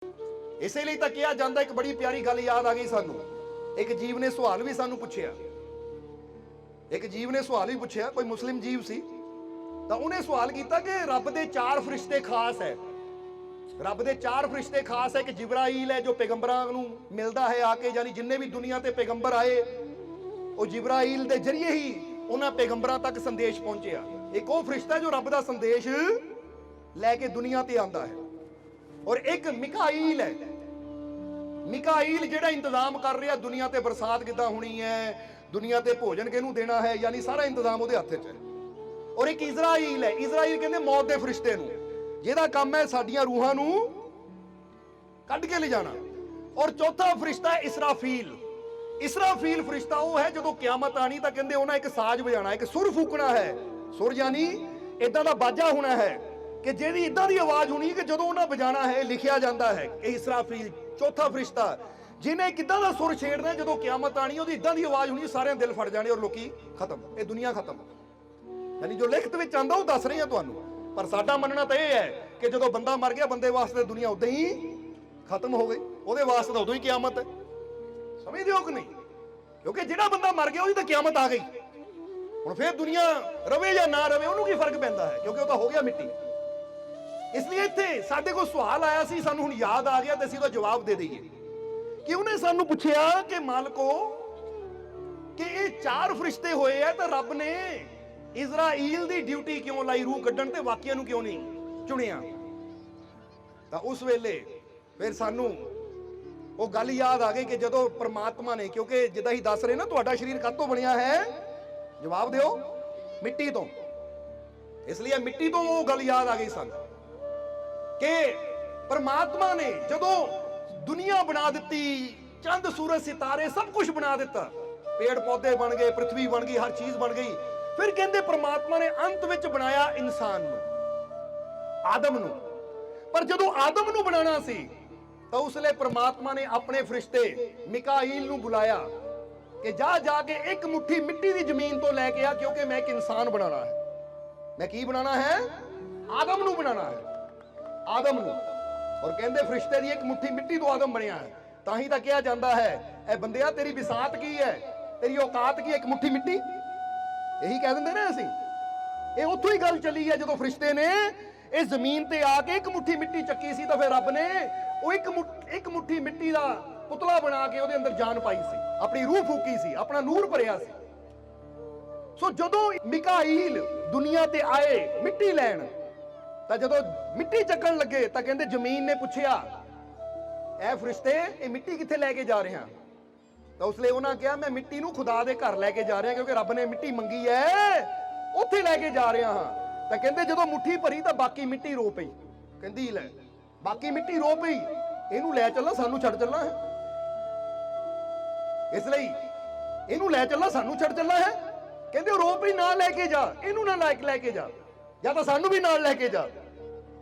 ਇਸੇ ਲਈ ਤਾਂ ਕਿਹਾ ਜਾਂਦਾ, ਇੱਕ ਬੜੀ ਪਿਆਰੀ ਗੱਲ ਯਾਦ ਆ ਗਈ ਸਾਨੂੰ। ਇੱਕ ਜੀਵ ਨੇ ਸਵਾਲ ਵੀ ਸਾਨੂੰ ਪੁੱਛਿਆ, ਇੱਕ ਜੀਵ ਨੇ ਸਵਾਲ ਵੀ ਪੁੱਛਿਆ, ਕੋਈ ਮੁਸਲਿਮ ਜੀਵ ਸੀ, ਤਾਂ ਉਹਨੇ ਸਵਾਲ ਕੀਤਾ ਕਿ ਰੱਬ ਦੇ 4 ਫਰਿਸ਼ਤੇ ਖਾਸ ਹੈ, ਰੱਬ ਦੇ 4 ਫਰਿਸ਼ਤੇ ਖਾਸ ਹੈ। ਕਿ ਜਿਬਰਾਈਲ ਹੈ ਜੋ ਪੈਗੰਬਰਾਂ ਨੂੰ ਮਿਲਦਾ ਹੈ ਆ ਕੇ, ਯਾਨੀ ਜਿੰਨੇ ਵੀ ਦੁਨੀਆ ਤੇ ਪੈਗੰਬਰ ਆਏ ਉਹ ਜਿਬਰਾਈਲ ਦੇ ਜ਼ਰੀਏ ਹੀ ਉਹਨਾਂ ਪੈਗੰਬਰਾਂ ਤੱਕ ਸੰਦੇਸ਼ ਪਹੁੰਚਿਆ। ਇੱਕ ਉਹ ਫਰਿਸ਼ਤਾ ਜੋ ਰੱਬ ਦਾ ਸੰਦੇਸ਼ ਲੈ ਕੇ ਦੁਨੀਆ ਤੇ ਆਂਦਾ ਹੈ। ਔਰ ਇੱਕ ਮਿਕਾਈਲ ਹੈ, ਮਿਕਾਈਲ ਜਿਹੜਾ ਇੰਤਜ਼ਾਮ ਕਰ ਰਿਹਾ ਦੁਨੀਆ ਤੇ ਬਰਸਾਤ ਕਿੱਦਾਂ ਹੋਣੀ ਹੈ, ਦੁਨੀਆ ਤੇ ਭੋਜਨ ਕਿਹਨੂੰ ਦੇਣਾ ਹੈ, ਯਾਨੀ ਸਾਰਾ ਇੰਤਜ਼ਾਮ ਉਹਦੇ ਹੱਥ 'ਚ ਹੈ। ਔਰ ਇੱਕ ਇਜ਼ਰਾਈਲ ਹੈ, ਇਜ਼ਰਾਈਲ ਕਹਿੰਦੇ ਮੌਤ ਦੇ ਫਰਿਸ਼ਤੇ ਨੂੰ, ਜਿਹਦਾ ਕੰਮ ਹੈ ਸਾਡੀਆਂ ਰੂਹਾਂ ਨੂੰ ਕੱਢ ਕੇ ਲਿਜਾਣਾ। ਔਰ ਚੌਥਾ ਫਰਿਸ਼ਤਾ ਹੈ ਇਸਰਾਫੀਲ। ਇਸਰਾਫੀਲ ਫਰਿਸ਼ਤਾ ਉਹ ਹੈ ਜਦੋਂ ਕਿਆਮਤ ਆਣੀ ਤਾਂ ਕਹਿੰਦੇ ਉਹਨਾਂ ਇੱਕ ਸਾਜ਼ ਵਜਾਣਾ, ਇੱਕ ਸੁਰ ਫੂਕਣਾ ਹੈ। ਸੁਰ ਯਾਨੀ ਇਦਾਂ ਦਾ ਬਾਜਾ ਹੋਣਾ ਹੈ ਕਿ ਜਿਹਦੀ ਇਦਾਂ ਦੀ ਆਵਾਜ਼ ਹੋਣੀ ਕਿ ਜਦੋਂ ਉਹਨਾਂ ਵਜਾਣਾ ਹੈ ਲਿਖਿਆ ਜਾਂਦਾ ਹੈ। ਇਹ ਇਸਰਾਫੀਲ ਚੌਥਾ ਫਰਿਸ਼ਤਾ, ਜਿਹਨੇ ਕਿੱਦਾਂ ਦਾ ਸੁਰ ਛੇੜਨਾ, ਜਦੋਂ ਕਿਆਮਤ ਆਣੀ ਉਹਦੀ ਇਦਾਂ ਦੀ ਆਵਾਜ਼ ਹੋਣੀ ਸਾਰਿਆਂ ਦਿਲ ਫੜ ਜਾਣੇ ਔਰ ਲੋਕੀ ਖਤਮ, ਇਹ ਦੁਨੀਆ ਖਤਮ। ਯਾਨੀ ਜੋ ਲਿਖਤ ਵਿੱਚ ਆਂਦਾ ਉਹ ਦੱਸ ਰਹੇ ਆ ਤੁਹਾਨੂੰ, ਪਰ ਸਾਡਾ ਮੰਨਣਾ ਤਾਂ ਇਹ ਹੈ ਕਿ ਜਦੋਂ ਬੰਦਾ ਮਰ ਗਿਆ ਬੰਦੇ ਵਾਸਤੇ ਦੁਨੀਆ ਉਦਾਂ ਹੀ ਖਤਮ ਹੋ ਗਈ, ਉਹਦੇ ਵਾਸਤੇ ਤਾਂ ਉਦੋਂ ਹੀ ਕਿਆਮਤ ਹੈ। ਸਮਝਦੇ ਹੋ ਕਿ ਨਹੀਂ? ਕਿਉਂਕਿ ਜਿਹੜਾ ਬੰਦਾ ਮਰ ਗਿਆ ਉਹਦੀ ਤਾਂ ਕਿਆਮਤ ਆ ਗਈ। ਹੁਣ ਫਿਰ ਦੁਨੀਆ ਰਵੇ ਜਾਂ ਨਾ ਰਵੇ ਉਹਨੂੰ ਕੀ ਫਰਕ ਪੈਂਦਾ ਹੈ, ਕਿਉਂਕਿ ਉਹ ਤਾਂ ਹੋ ਗਿਆ ਮਿੱਟੀ। ਇਸ ਲਈ ਇੱਥੇ ਸਾਡੇ ਕੋਲ ਸਵਾਲ ਆਇਆ ਸੀ, ਸਾਨੂੰ ਹੁਣ ਯਾਦ ਆ ਗਿਆ ਤੇ ਅਸੀਂ ਉਹਦਾ ਜਵਾਬ ਦੇ ਦਈਏ। ਕਿ ਉਹਨੇ ਸਾਨੂੰ ਪੁੱਛਿਆ ਕਿ ਮਾਲਕੋ ਕਿ ਇਹ 4 ਫਰਿਸ਼ਤੇ ਹੋਏ ਆ ਤਾਂ ਰੱਬ ਨੇ ਇਜ਼ਰਾਈਲ ਦੀ ਡਿਊਟੀ ਕਿਉਂ ਲਾਈ ਰੂਹ ਕੱਢਣ ਤੇ ਵਾਕਿਆ ਨੂੰ ਕਿਉਂ ਨਹੀਂ ਚੁਣਿਆ? ਤਾਂ ਉਸ ਵੇਲੇ ਫਿਰ ਸਾਨੂੰ ਉਹ ਗੱਲ ਯਾਦ ਆ ਗਈ ਕਿ ਜਦੋਂ ਪ੍ਰਮਾਤਮਾ ਨੇ, ਕਿਉਂਕਿ ਜਿੱਦਾਂ ਹੀ ਦੱਸ ਰਹੇ ਨਾ ਤੁਹਾਡਾ ਸਰੀਰ ਕਾਹਤੋਂ ਬਣਿਆ ਹੈ, ਜਵਾਬ ਦਿਓ, ਮਿੱਟੀ ਤੋਂ। ਇਸ ਲਈ ਮਿੱਟੀ ਤੋਂ ਉਹ ਗੱਲ ਯਾਦ ਆ ਗਈ ਸਾਨੂੰ ਕਿ ਪਰਮਾਤਮਾ ਨੇ ਜਦੋਂ ਦੁਨੀਆ ਬਣਾ ਦਿੱਤੀ, ਚੰਦ ਸੂਰਜ ਸਿਤਾਰੇ ਸਭ ਕੁਝ ਬਣਾ ਦਿੱਤਾ, ਪੇੜ ਪੌਦੇ ਬਣ ਗਏ, ਪ੍ਰithvi ਬਣ ਗਈ, ਹਰ ਚੀਜ਼ ਬਣ ਗਈ, ਫਿਰ ਕਹਿੰਦੇ ਪਰਮਾਤਮਾ ਨੇ ਅੰਤ ਵਿੱਚ ਬਣਾਇਆ ਇਨਸਾਨ ਨੂੰ, ਆਦਮ ਨੂੰ। ਪਰ ਜਦੋਂ ਆਦਮ ਨੂੰ ਬਣਾਉਣਾ ਸੀ ਤਾਂ ਉਸ ਲਈ ਪਰਮਾਤਮਾ ਨੇ ਆਪਣੇ ਫਰਿਸ਼ਤੇ ਮਿਕਾਈਲ ਨੂੰ ਬੁਲਾਇਆ ਕਿ ਜਾ ਕੇ ਇੱਕ ਮੁੱਠੀ ਮਿੱਟੀ ਦੀ ਜ਼ਮੀਨ ਤੋਂ ਲੈ ਕੇ ਆ, ਕਿਉਂਕਿ ਮੈਂ ਇੱਕ ਇਨਸਾਨ ਬਣਾਉਣਾ ਹੈ। ਮੈਂ ਕੀ ਬਣਾਉਣਾ ਹੈ? ਆਦਮ ਨੂੰ ਬਣਾਉਣਾ ਹੈ, ਆਦਮ ਨੂੰ। ਔਰ ਕਹਿੰਦੇ ਫਰਿਸ਼ਤੇ ਦੀ ਇੱਕ ਮੁੱਠੀ ਮਿੱਟੀ ਤੋਂ ਆਦਮ ਬਣਿਆ ਹੈ। ਤਾਂ ਹੀ ਤਾਂ ਕਿਹਾ ਜਾਂਦਾ ਹੈ, ਇਹ ਬੰਦਿਆ ਤੇਰੀ ਵਿਸਾਤ ਕੀ ਹੈ, ਤੇਰੀ ਔਕਾਤ ਕੀ ਹੈ, ਇੱਕ ਮੁੱਠੀ ਮਿੱਟੀ। ਇਹੀ ਕਹਿ ਦਿੰਦੇ ਨੇ ਅਸੀਂ। ਇਹ ਉੱਥੋਂ ਹੀ ਗੱਲ ਚੱਲੀ ਹੈ ਜਦੋਂ ਫਰਿਸ਼ਤੇ ਨੇ ਇਹ ਜ਼ਮੀਨ ਤੇ ਆ ਕੇ ਇੱਕ ਮੁੱਠੀ ਮਿੱਟੀ ਚੱਕੀ ਸੀ, ਤਾਂ ਫਿਰ ਰੱਬ ਨੇ ਉਹ ਇੱਕ ਮੁੱਠੀ ਮਿੱਟੀ ਦਾ ਪੁਤਲਾ ਬਣਾ ਕੇ ਉਹਦੇ ਅੰਦਰ ਜਾਨ ਪਾਈ ਸੀ, ਆਪਣੀ ਰੂਹ ਫੂਕੀ ਸੀ, ਆਪਣਾ ਨੂਰ ਭਰਿਆ ਸੀ। ਸੋ ਜਦੋਂ ਮਿਕਾਈਲ ਦੁਨੀਆ ਤੇ ਆਏ ਮਿੱਟੀ ਲੈਣ, ਤਾਂ ਜਦੋਂ ਮਿੱਟੀ ਚੱਕਣ ਲੱਗੇ ਤਾਂ ਕਹਿੰਦੇ ਜ਼ਮੀਨ ਨੇ ਪੁੱਛਿਆ, ਐ ਫਰਿਸ਼ਤੇ ਇਹ ਮਿੱਟੀ ਕਿੱਥੇ ਲੈ ਕੇ ਜਾ ਰਹੇ ਹਾਂ? ਤਾਂ ਉਸ ਲਈ ਉਹਨਾਂ ਕਿਹਾ, ਮੈਂ ਮਿੱਟੀ ਨੂੰ ਖੁਦਾ ਦੇ ਘਰ ਲੈ ਕੇ ਜਾ ਰਿਹਾ, ਕਿਉਂਕਿ ਰੱਬ ਨੇ ਮਿੱਟੀ ਮੰਗੀ ਹੈ, ਉੱਥੇ ਲੈ ਕੇ ਜਾ ਰਿਹਾ ਹਾਂ। ਤਾਂ ਕਹਿੰਦੇ ਜਦੋਂ ਮੁੱਠੀ ਭਰੀ ਤਾਂ ਬਾਕੀ ਮਿੱਟੀ ਰੋ ਪਈ। ਕਹਿੰਦੀ ਲੈ ਬਾਕੀ ਮਿੱਟੀ ਰੋ ਪਈ, ਇਹਨੂੰ ਲੈ ਚੱਲਾਂ, ਸਾਨੂੰ ਛੱਡ ਚੱਲਾਂ ਹੈ। ਇਸ ਲਈ ਇਹਨੂੰ ਲੈ ਚੱਲਾਂ, ਸਾਨੂੰ ਛੱਡ ਚੱਲਾਂ ਹੈ। ਕਹਿੰਦੇ ਉਹ ਰੋ ਪਈ, ਨਾ ਲੈ ਕੇ ਜਾ, ਇਹਨੂੰ ਨਾ ਲੈ ਕੇ ਜਾ, ਜਾਂ ਤਾਂ ਸਾਨੂੰ ਵੀ ਨਾਲ ਲੈ ਕੇ ਜਾ।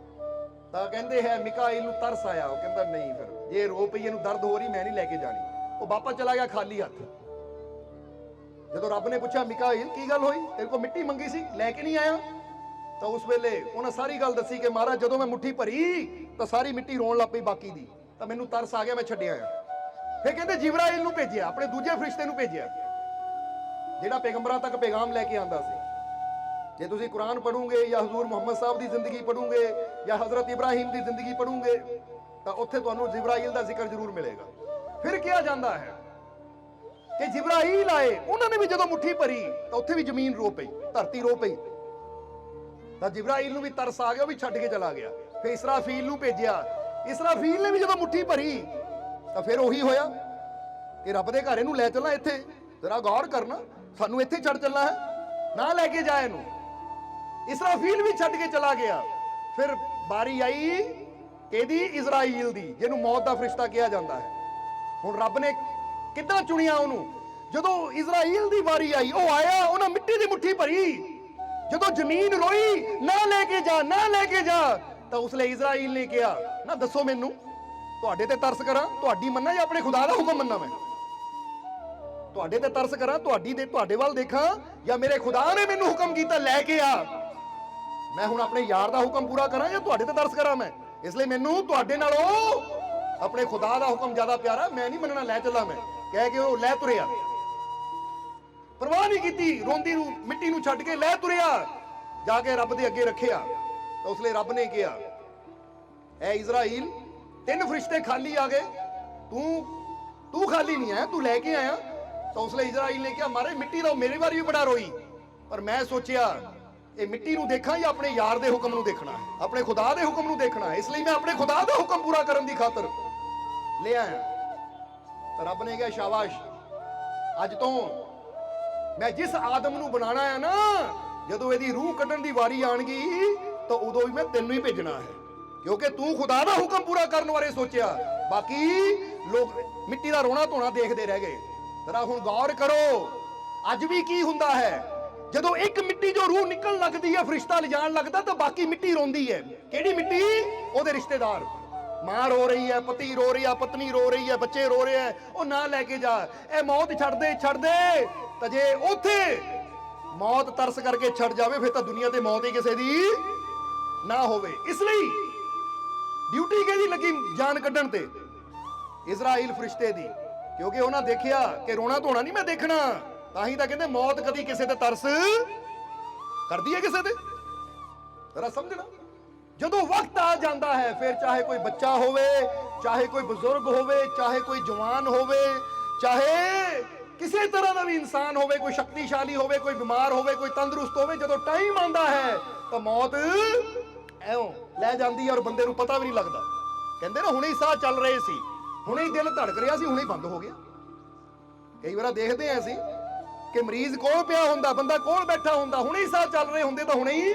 ਤਾਂ ਕਹਿੰਦੇ ਹੈ ਮਿਕਾਈਲ ਨੂੰ ਤਰਸ ਆਇਆ, ਉਹ ਕਹਿੰਦਾ ਨਹੀਂ, ਫਿਰ ਜੇ ਰੋ ਪਈ, ਇਹਨੂੰ ਦਰਦ ਹੋ ਰਹੀ, ਮੈਂ ਨਹੀਂ ਲੈ ਕੇ ਜਾਣੀ। ਉਹ ਵਾਪਸ ਚਲਾ ਗਿਆ ਖਾਲੀ ਹੱਥ। ਜਦੋਂ ਰੱਬ ਨੇ ਪੁੱਛਿਆ ਮਿਕਾਈਲ ਕੀ ਗੱਲ ਹੋਈ, ਤੇਰੇ ਕੋਲ ਮਿੱਟੀ ਮੰਗੀ ਸੀ, ਲੈ ਕੇ ਨਹੀਂ ਆਇਆ? ਤਾਂ ਉਸ ਵੇਲੇ ਉਹਨਾਂ ਸਾਰੀ ਗੱਲ ਦੱਸੀ ਕਿ ਮਹਾਰਾਜ ਜਦੋਂ ਮੈਂ ਮੁੱਠੀ ਭਰੀ ਤਾਂ ਸਾਰੀ ਮਿੱਟੀ ਰੋਣ ਲੱਗ ਪਈ ਬਾਕੀ ਦੀ, ਤਾਂ ਮੈਨੂੰ ਤਰਸ ਆ ਗਿਆ, ਮੈਂ ਛੱਡਿਆ ਆ। ਫਿਰ ਕਹਿੰਦੇ ਜਿਬਰਾਈਲ ਨੂੰ ਭੇਜਿਆ, ਆਪਣੇ ਦੂਜੇ ਫਰਿਸ਼ਤੇ ਨੂੰ ਭੇਜਿਆ, ਜਿਹੜਾ ਪੈਗੰਬਰਾਂ ਤੱਕ ਪੈਗਾਮ ਲੈ ਕੇ ਆਂਦਾ ਸੀ। ਜੇ ਤੁਸੀਂ ਕੁਰਾਨ ਪੜੋਗੇ ਜਾਂ ਹਜ਼ੂਰ ਮੁਹੰਮਦ ਸਾਹਿਬ ਦੀ ਜ਼ਿੰਦਗੀ ਪੜੋਗੇ ਜਾਂ ਹਜ਼ਰਤ ਇਬਰਾਹੀਮ ਦੀ ਜ਼ਿੰਦਗੀ ਪੜੋਗੇ ਤਾਂ ਉੱਥੇ ਤੁਹਾਨੂੰ ਜਿਬਰਾਈਲ ਦਾ ਜ਼ਿਕਰ ਜ਼ਰੂਰ ਮਿਲੇਗਾ। ਫਿਰ ਕਿਹਾ ਜਾਂਦਾ ਹੈ ਕਿ ਜਿਬਰਾਈਲ ਆਏ, ਉਹਨਾਂ ਨੇ ਵੀ ਜਦੋਂ ਮੁੱਠੀ ਭਰੀ ਤਾਂ ਉੱਥੇ ਵੀ ਜ਼ਮੀਨ ਰੋ ਪਈ, ਧਰਤੀ ਰੋ ਪਈ। ਤਾਂ ਜਿਬਰਾਈਲ ਨੂੰ ਵੀ ਤਰਸ ਆ ਗਿਆ, ਉਹ ਵੀ ਛੱਡ ਕੇ ਚਲਾ ਗਿਆ। ਫਿਰ ਇਸਰਾਫੀਲ ਨੂੰ ਭੇਜਿਆ, ਇਸਰਾਫੀਲ ਨੇ ਵੀ ਜਦੋਂ ਮੁੱਠੀ ਭਰੀ ਤਾਂ ਫਿਰ ਉਹੀ ਹੋਇਆ ਕਿ ਰੱਬ ਦੇ ਘਰ ਇਹਨੂੰ ਲੈ ਚੱਲਾਂ, ਇੱਥੇ ਜ਼ਰਾ ਗੌਰ ਕਰਨਾ, ਸਾਨੂੰ ਇੱਥੇ ਛੱਡ ਚੱਲਣਾ ਹੈ, ਨਾ ਲੈ ਕੇ ਜਾ ਇਹਨੂੰ। ਇਸਰਾਫੀਲ ਵੀ ਛੱਡ ਕੇ ਚਲਾ ਗਿਆ। ਫਿਰ ਬਾਰੀ ਆਈ ਕਿਹਦੀ? ਇਜ਼ਰਾਈਲ ਦੀ, ਜਿਹਨੂੰ ਮੌਤ ਦਾ ਫਰਿਸ਼ਤਾ ਕਿਹਾ ਜਾਂਦਾ ਹੈ। ਹੁਣ ਰੱਬ ਨੇ ਕਿੱਦਾਂ ਚੁਣਿਆ ਉਹਨੂੰ? ਜਦੋਂ ਇਜ਼ਰਾਈਲ ਦੀ ਵਾਰੀ ਆਈ, ਉਹ ਆਇਆ, ਉਹਨਾਂ ਮਿੱਟੀ ਦੀ ਮੁੱਠੀ ਭਰੀ, ਜਦੋਂ ਜ਼ਮੀਨ ਰੋਈ, ਨਾ ਲੈ ਕੇ ਜਾ, ਨਾ ਲੈ ਕੇ ਜਾ, ਤਾਂ ਉਸ ਲਈ ਇਜ਼ਰਾਈਲ ਨੇ ਕਿਹਾ, ਨਾ ਦੱਸੋ ਮੈਨੂੰ, ਤੁਹਾਡੇ ਤੇ ਤਰਸ ਕਰਾਂ, ਤੁਹਾਡੀ ਮੰਨਾਂ ਜਾਂ ਆਪਣੇ ਖੁਦਾ ਦਾ ਹੁਕਮ ਮੰਨਾਂ? ਮੈਂ ਤੁਹਾਡੇ ਤੇ ਤਰਸ ਕਰਾਂ, ਤੁਹਾਡੇ ਵੱਲ ਦੇਖਾਂ, ਜਾਂ ਮੇਰੇ ਖੁਦਾ ਨੇ ਮੈਨੂੰ ਹੁਕਮ ਕੀਤਾ ਲੈ ਕੇ ਆ? ਮੈਂ ਹੁਣ ਆਪਣੇ ਯਾਰ ਦਾ ਹੁਕਮ ਪੂਰਾ ਕਰਾਂ ਜਾਂ ਤੁਹਾਡੇ ਤੇ ਤਰਸ ਕਰਾਂ? ਮੈਂ ਇਸ ਲਈ ਮੈਨੂੰ ਤੁਹਾਡੇ ਨਾਲੋਂ ਆਪਣੇ ਖੁਦਾ ਦਾ ਹੁਕਮ ਜ਼ਿਆਦਾ ਪਿਆਰਾ, ਮੈਂ ਨਹੀਂ ਮੰਨਣਾ, ਲੈ ਚੱਲਾਂ ਮੈਂ, ਕਹਿ ਕੇ ਉਹ ਲੈ ਤੁਰਿਆ। ਪਰਵਾਹ ਨਹੀਂ ਕੀਤੀ, ਰੋਂਦੀ ਨੂੰ ਮਿੱਟੀ ਨੂੰ ਛੱਡ ਕੇ ਲੈ ਤੁਰਿਆ, ਜਾ ਕੇ ਰੱਬ ਦੇ ਅੱਗੇ ਰੱਖਿਆ। ਤਾਂ ਉਸ ਲਈ ਰੱਬ ਨੇ ਕਿਹਾ, ਐ ਇਜ਼ਰਾਈਲ, 3 ਫਰਿਸ਼ਤੇ ਖਾਲੀ ਆ ਗਏ, ਤੂੰ ਖਾਲੀ ਨਹੀਂ ਆਇਆ, ਤੂੰ ਲੈ ਕੇ ਆਇਆ। ਤਾਂ ਉਸ ਲਈ ਇਜ਼ਰਾਈਲ ਨੇ ਕਿਹਾ, ਮਾਰੇ ਮਿੱਟੀ ਦਾ ਮੇਰੀ ਵਾਰੀ ਵੀ ਬੜਾ ਰੋਈ, ਪਰ ਮੈਂ ਸੋਚਿਆ ਇਹ ਮਿੱਟੀ ਨੂੰ ਦੇਖਾਂ ਜਾਂ ਆਪਣੇ ਯਾਰ ਦੇ ਹੁਕਮ ਨੂੰ ਦੇਖਣਾ, ਆਪਣੇ ਖੁਦਾ ਦੇ ਹੁਕਮ ਨੂੰ ਦੇਖਣਾ, ਇਸ ਲਈ ਮੈਂ ਆਪਣੇ ਖੁਦਾ ਦਾ ਹੁਕਮ ਪੂਰਾ ਕਰਨ ਦੀ ਖਾਤਰ ਲੈ ਆਇਆ। ਤਾਂ ਰੱਬ ਨੇ ਕਿਹਾ, ਸ਼ਾਬਾਸ਼, ਅੱਜ ਤੋਂ ਮੈਂ ਜਿਸ ਆਦਮ ਨੂੰ ਬਣਾਣਾ ਹੈ ਨਾ, ਜਦੋਂ ਇਹਦੀ ਰੂਹ ਕੱਢਣ ਦੀ ਵਾਰੀ ਆਣਗੀ ਤਾਂ ਉਦੋਂ ਵੀ ਮੈਂ ਤੈਨੂੰ ਹੀ ਭੇਜਣਾ ਹੈ, ਕਿਉਂਕਿ ਤੂੰ ਖੁਦਾ ਦਾ ਹੁਕਮ ਪੂਰਾ ਕਰਨ ਬਾਰੇ ਸੋਚਿਆ। ਬਾਕੀ ਲੋਕ ਮਿੱਟੀ ਦਾ ਰੋਣਾ ਧੋਣਾ ਦੇਖਦੇ ਰਹਿ ਗਏ। ਜ਼ਰਾ ਹੁਣ ਗੌਰ ਕਰੋ, ਅੱਜ ਵੀ ਕੀ ਹੁੰਦਾ ਹੈ, ਜਦੋਂ ਇੱਕ ਮਿੱਟੀ ਜੋ ਰੂਹ ਨਿਕਲਣ ਲੱਗਦੀ ਹੈ, ਫਰਿਸ਼ਤਾ ਲਿਜਾਣ ਲੱਗਦਾ, ਤਾਂ ਬਾਕੀ ਮਿੱਟੀ ਰੋਂਦੀ ਹੈ। ਕਿਹੜੀ ਮਿੱਟੀ? ਉਹਦੇ ਰਿਸ਼ਤੇਦਾਰ। ਮਾਂ ਰੋ ਰਹੀ ਹੈ, ਪਤੀ ਰੋ ਰਹੀ ਹੈ, ਪਤਨੀ ਰੋ ਰਹੀ ਹੈ, ਬੱਚੇ ਰੋ ਰਹੇ ਹੈ, ਉਹ ਨਾ ਲੈ ਕੇ ਜਾ, ਇਹ ਮੌਤ ਛੱਡ ਦੇ। ਤਾਂ ਜੇ ਉੱਥੇ ਮੌਤ ਤਰਸ ਕਰਕੇ ਛੱਡ ਜਾਵੇ, ਫਿਰ ਤਾਂ ਦੁਨੀਆ ਤੇ ਮੌਤ ਹੀ ਕਿਸੇ ਦੀ ਨਾ ਹੋਵੇ। ਇਸ ਲਈ ਡਿਊਟੀ ਕਿਹਦੀ ਲੱਗੀ ਜਾਨ ਕੱਢਣ ਤੇ? ਇਜ਼ਰਾਈਲ ਫਰਿਸ਼ਤੇ ਦੀ, ਕਿਉਂਕਿ ਉਹਨਾਂ ਦੇਖਿਆ ਕਿ ਰੋਣਾ ਧੋਣਾ ਨਹੀਂ ਮੈਂ ਦੇਖਣਾ। ਤਾਂ ਹੀ ਤਾਂ ਕਹਿੰਦੇ ਮੌਤ ਕਦੀ ਕਿਸੇ ਤੇ ਤਰਸ ਕਰਦੀ ਹੈ, ਕਿਸੇ ਤੇ। ਜ਼ਰਾ ਸਮਝਣਾ, ਜਦੋਂ ਵਕਤ ਆ ਜਾਂਦਾ ਹੈ, ਫਿਰ ਚਾਹੇ ਕੋਈ ਬੱਚਾ ਹੋਵੇ, ਚਾਹੇ ਕੋਈ ਬਜ਼ੁਰਗ ਹੋਵੇ, ਚਾਹੇ ਕੋਈ ਜਵਾਨ ਹੋਵੇ, ਚਾਹੇ ਕਿਸੇ ਤਰ੍ਹਾਂ ਦਾ ਵੀ ਇਨਸਾਨ ਹੋਵੇ, ਕੋਈ ਸ਼ਕਤੀਸ਼ਾਲੀ ਹੋਵੇ, ਕੋਈ ਬਿਮਾਰ ਹੋਵੇ, ਕੋਈ ਤੰਦਰੁਸਤ ਹੋਵੇ, ਜਦੋਂ ਟਾਈਮ ਆਉਂਦਾ ਹੈ ਤਾਂ ਮੌਤ ਐਉਂ ਲੈ ਜਾਂਦੀ ਹੈ ਔਰ ਬੰਦੇ ਨੂੰ ਪਤਾ ਵੀ ਨਹੀਂ ਲੱਗਦਾ। ਕਹਿੰਦੇ ਨਾ, ਹੁਣੇ ਹੀ ਸਾਹ ਚੱਲ ਰਹੇ ਸੀ, ਹੁਣੇ ਹੀ ਦਿਲ ਧੜਕ ਰਿਹਾ ਸੀ, ਹੁਣੇ ਹੀ ਬੰਦ ਹੋ ਗਿਆ। ਕਈ ਵਾਰ ਦੇਖਦੇ ਆਂ ਅਸੀਂ ਕਿ ਮਰੀਜ਼ ਕੋਲ ਪਿਆ ਹੁੰਦਾ, ਬੰਦਾ ਕੋਲ ਬੈਠਾ ਹੁੰਦਾ, ਹੁਣੇ ਹੀ ਸਾਹ ਚੱਲ ਰਹੇ ਹੁੰਦੇ ਤਾਂ ਹੁਣੇ ਹੀ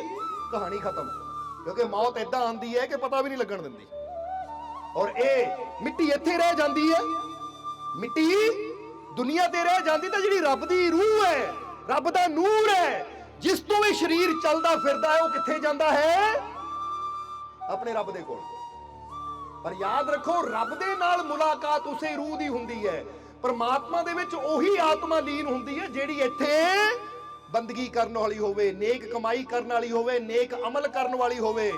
ਕਹਾਣੀ ਖਤਮ, ਕਿਉਂਕਿ ਮੌਤ ਏਦਾਂ ਆਉਂਦੀ ਹੈ ਕਿ ਪਤਾ ਵੀ ਨਹੀਂ ਲੱਗਣ ਦਿੰਦੀ। ਔਰ ਇਹ ਮਿੱਟੀ ਇੱਥੇ ਰਹਿ ਜਾਂਦੀ ਹੈ, ਮਿੱਟੀ ਦੁਨੀਆ ਤੇ ਰਹਿ ਜਾਂਦੀ, ਤਾਂ ਜਿਹੜੀ ਰੱਬ ਦੀ ਰੂਹ ਹੈ, ਰੱਬ ਦਾ ਨੂਰ ਹੈ, ਜਿਸ ਤੋਂ ਇਹ ਸਰੀਰ ਚੱਲਦਾ ਫਿਰਦਾ ਹੈ, ਉਹ ਕਿੱਥੇ ਜਾਂਦਾ ਹੈ? ਆਪਣੇ ਰੱਬ ਦੇ ਕੋਲ। ਪਰ ਯਾਦ ਰੱਖੋ, ਰੱਬ ਦੇ ਨਾਲ ਮੁਲਾਕਾਤ ਉਸੇ ਰੂਹ ਦੀ ਹੁੰਦੀ ਹੈ। ਪਰਮਾਤਮਾ ਦੇ ਵਿੱਚ ਉਹੀ ਆਤਮਾ ਲੀਨ ਹੁੰਦੀ ਹੈ ਜਿਹੜੀ ਇੱਥੇ ਬੰਦਗੀ ਕਰਨ ਵਾਲੀ ਹੋਵੇ, ਨੇਕ ਕਮਾਈ ਕਰਨ ਵਾਲੀ ਹੋਵੇ, ਨੇਕ ਅਮਲ ਕਰਨ ਵਾਲੀ ਹੋਵੇ।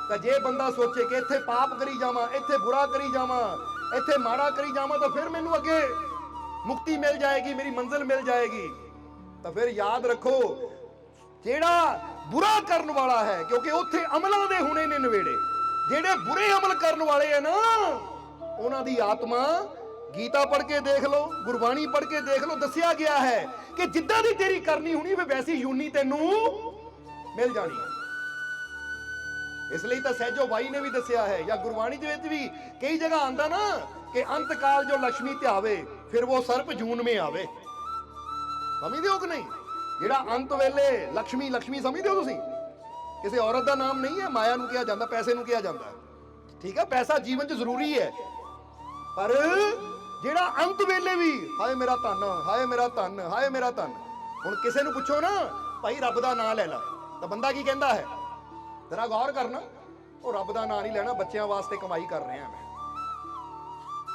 ਤਾਂ ਜੇ ਬੰਦਾ ਸੋਚੇ ਕਿ ਇੱਥੇ ਪਾਪ ਕਰੀ ਜਾਵਾਂ, ਇੱਥੇ ਬੁਰਾ ਕਰੀ ਜਾਵਾਂ, ਇੱਥੇ ਮਾੜਾ ਕਰੀ ਜਾਵਾਂ, ਤਾਂ ਫਿਰ ਮੈਨੂੰ ਅੱਗੇ ਮੁਕਤੀ ਮਿਲ ਜਾਏਗੀ, ਮੇਰੀ ਮੰਜ਼ਿਲ ਮਿਲ ਜਾਏਗੀ, ਤਾਂ ਫਿਰ ਯਾਦ ਰੱਖੋ, ਜਿਹੜਾ ਬੁਰਾ ਕਰਨ ਵਾਲਾ ਹੈ, ਕਿਉਂਕਿ ਉੱਥੇ ਅਮਲਾਂ ਦੇ ਹੁਣੇ ਨੇ ਨਵੇੜੇ, ਜਿਹੜੇ ਬੁਰੇ ਅਮਲ ਕਰਨ ਵਾਲੇ ਆ ਨਾ, ਉਹਨਾਂ ਦੀ ਆਤਮਾ, ਗੀਤਾ ਪੜ੍ਹ ਕੇ ਦੇਖ ਲਓ, ਗੁਰਬਾਣੀ ਪੜ੍ਹ ਕੇ ਦੇਖ ਲਓ, ਦੱਸਿਆ ਗਿਆ ਹੈ ਕਿ ਜਿੱਦਾਂ ਦੀ ਤੇਰੀ ਕਰਨੀ ਹੋਣੀ ਵੇ ਵੈਸੀ ਯੂਨੀ ਤੈਨੂੰ ਮਿਲ ਜਾਣੀ ਹੈ। ਇਸ ਲਈ ਤਾਂ ਸਹਿਜੋ ਬਾਈ ਨੇ ਵੀ ਦੱਸਿਆ ਹੈ, ਜਾਂ ਗੁਰਬਾਣੀ ਦੇ ਵਿੱਚ ਵੀ ਕਈ ਜਗ੍ਹਾ ਆਂਦਾ ਨਾ ਕਿ ਅੰਤ ਕਾਲ ਜੋ ਲక్ష్ਮੀ ਤੇ ਆਵੇ, ਫਿਰ ਉਹ ਸਰਪ ਜੂਨ ਮੇ ਆਵੇ। ਸਮਝਦੇ ਹੋ ਕਿ ਨਹੀਂ? ਜਿਹੜਾ ਅੰਤ ਵੇਲੇ ਲక్ష్ਮੀ ਸਮਝਦੇ ਹੋ ਤੁਸੀਂ? ਕਿਸੇ ਔਰਤ ਦਾ ਨਾਮ ਨਹੀਂ ਹੈ, ਮਾਇਆ ਨੂੰ ਕਿਹਾ ਜਾਂਦਾ, ਪੈਸੇ ਨੂੰ ਕਿਹਾ ਜਾਂਦਾ। ਠੀਕ ਹੈ, ਪੈਸਾ ਜੀਵਨ 'ਚ ਜ਼ਰੂਰੀ ਹੈ, ਪਰ ਜਿਹੜਾ ਅੰਤ ਵੇਲੇ ਵੀ ਹਾਏ ਮੇਰਾ ਧਨ, ਹਾਏ ਮੇਰਾ ਧਨ, ਹਾਏ ਮੇਰਾ ਧਨ। ਹੁਣ ਕਿਸੇ ਨੂੰ ਪੁੱਛੋ ਨਾ, ਭਾਈ ਰੱਬ ਦਾ ਨਾਮ ਲੈ ਲਾ, ਤਾਂ ਬੰਦਾ ਕੀ ਕਹਿੰਦਾ ਹੈ? ਜ਼ਰਾ ਗੌਰ ਕਰਨਾ, ਉਹ ਰੱਬ ਦਾ ਨਾਮ ਨਹੀਂ ਲੈਣਾ, ਬੱਚਿਆਂ ਵਾਸਤੇ ਕਮਾਈ ਕਰ ਰਿਹਾ ਮੈਂ।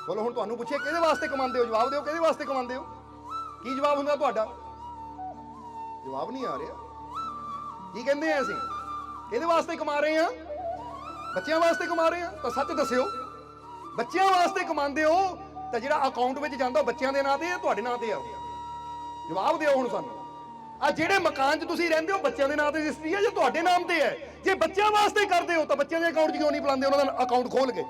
ਬੋਲੋ, ਹੁਣ ਤੁਹਾਨੂੰ ਪੁੱਛੇ ਕਿਹਦੇ ਵਾਸਤੇ ਕਮਾਉਂਦੇ ਹੋ? ਜਵਾਬ ਦਿਓ, ਕਿਹਦੇ ਵਾਸਤੇ ਕਮਾਉਂਦੇ ਹੋ? ਕੀ ਜਵਾਬ ਹੁੰਦਾ ਤੁਹਾਡਾ? ਜਵਾਬ ਨਹੀਂ ਆ ਰਿਹਾ। ਕੀ ਕਹਿੰਦੇ ਆ ਅਸੀਂ? ਕਿਹਦੇ ਵਾਸਤੇ ਕਮਾ ਰਹੇ ਆ? ਬੱਚਿਆਂ ਵਾਸਤੇ ਕਮਾ ਰਹੇ ਆ। ਤਾਂ ਸੱਚ ਦੱਸਿਓ, ਬੱਚਿਆਂ ਵਾਸਤੇ ਕਮਾਉਂਦੇ ਹੋ ਤਾਂ ਜਿਹੜਾ ਅਕਾਊਂਟ ਵਿੱਚ ਜਾਂਦਾ ਉਹ ਬੱਚਿਆਂ ਦੇ ਨਾਂ ਤੇ ਹੈ, ਤੁਹਾਡੇ ਨਾਂ ਤੇ ਆ? ਜਵਾਬ ਦਿਓ ਹੁਣ ਸਾਨੂੰ। ਆ ਜਿਹੜੇ ਮਕਾਨ 'ਚ ਤੁਸੀਂ ਰਹਿੰਦੇ ਹੋ, ਬੱਚਿਆਂ ਦੇ ਨਾਂ ਤੇ ਰਜਿਸਟਰੀ ਹੈ ਜਾਂ ਤੁਹਾਡੇ ਨਾਮ ਤੇ ਹੈ? ਜੇ ਬੱਚਿਆਂ ਵਾਸਤੇ ਕਰਦੇ ਹੋ ਤਾਂ ਬੱਚਿਆਂ ਦੇ ਅਕਾਊਂਟ 'ਚ ਕਿਉਂ ਨਹੀਂ ਬੁਲਾਉਂਦੇ ਉਹਨਾਂ ਦਾ ਅਕਾਊਂਟ ਖੋਲ ਕੇ?